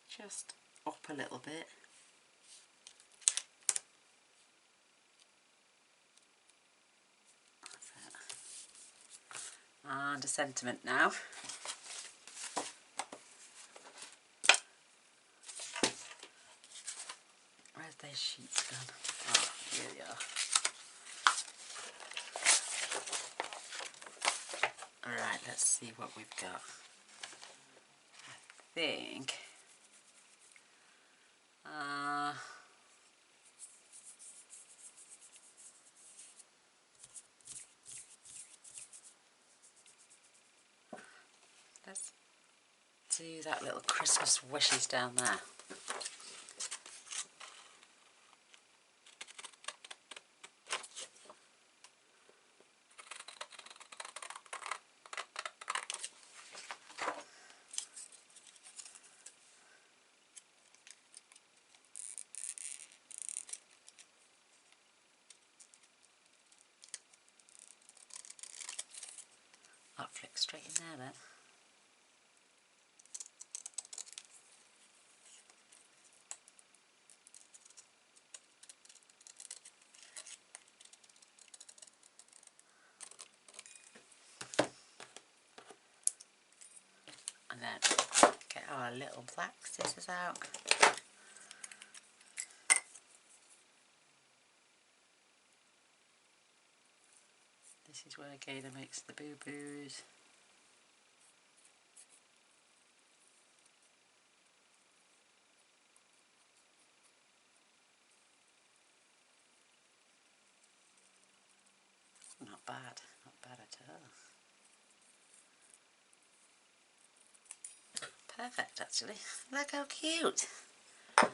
just up a little bit. And a sentiment now. Where's those sheets gone? Oh, here they are. Alright, let's see what we've got. I think let's do that little Christmas wishes down there. That flicks straight in there then. And then get our little black scissors out. This is where Gaynor makes the boo-boos. Not bad, not bad at all. Perfect actually. Look how cute. I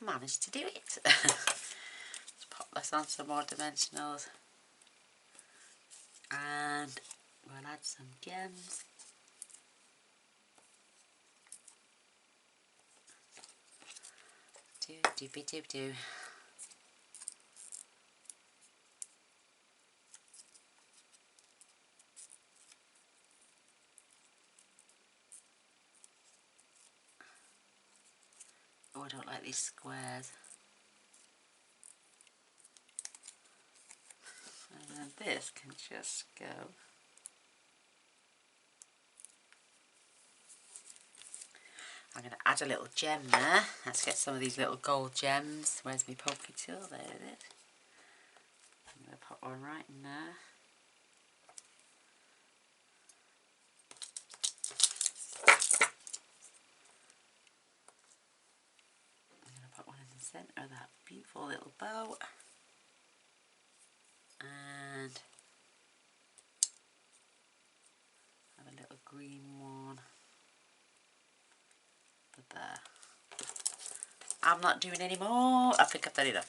managed to do it. Let's pop this on some more dimensionals. And we'll add some gems. Do. Oh, I don't like these squares. And then this can just go. I'm going to add a little gem there. Let's get some of these little gold gems. Where's my pokey tool? There it is. I'm going to put one right in there. I'm going to put one in the centre of that beautiful little bow. And have a little green one. But there. I'm not doing any more. I think I've done enough.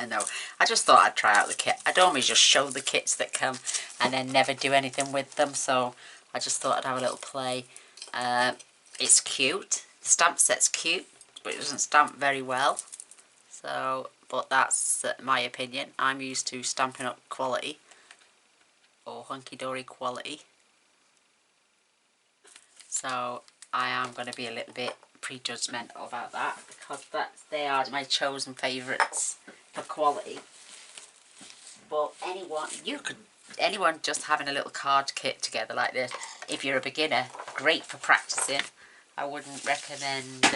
No, I just thought I'd try out the kit. I normally just show the kits that come and then never do anything with them. So I just thought I'd have a little play. It's cute. The stamp set's cute, but it doesn't stamp very well. So, but that's my opinion. I'm used to stamping up quality or hunky-dory quality. So I am going to be a little bit prejudgmental about that because they are my chosen favourites for quality. But anyone just having a little card kit together like this, if you're a beginner, great for practicing. I wouldn't recommend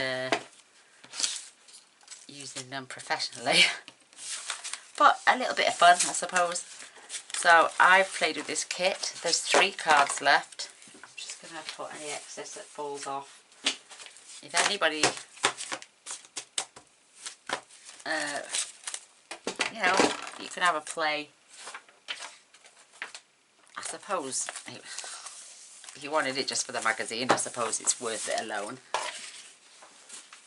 using them professionally. but a little bit of fun, I suppose. So I've played with this kit. There's 3 cards left. I'm just going to put any excess that falls off. If anybody, you know, you can have a play. I suppose, if you wanted it just for the magazine, I suppose it's worth it alone.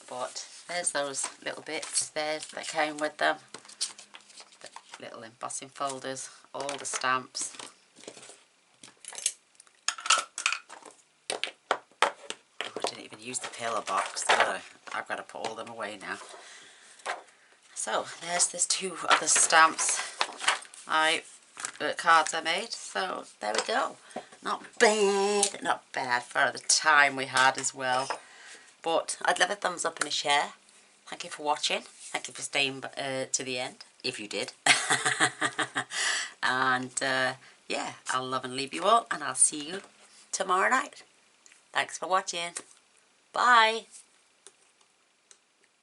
But there's those little bits there that came with them. The little embossing folders, all the stamps. Oh, I didn't even use the pillar box, did I? I've got to put all them away now. So there's 2 other stamps cards I made. So there we go. Not bad for the time we had as well. But I'd love a thumbs up and a share. Thank you for watching. Thank you for staying to the end, if you did. And yeah, I'll love and leave you all, and I'll see you tomorrow night. Thanks for watching. Bye.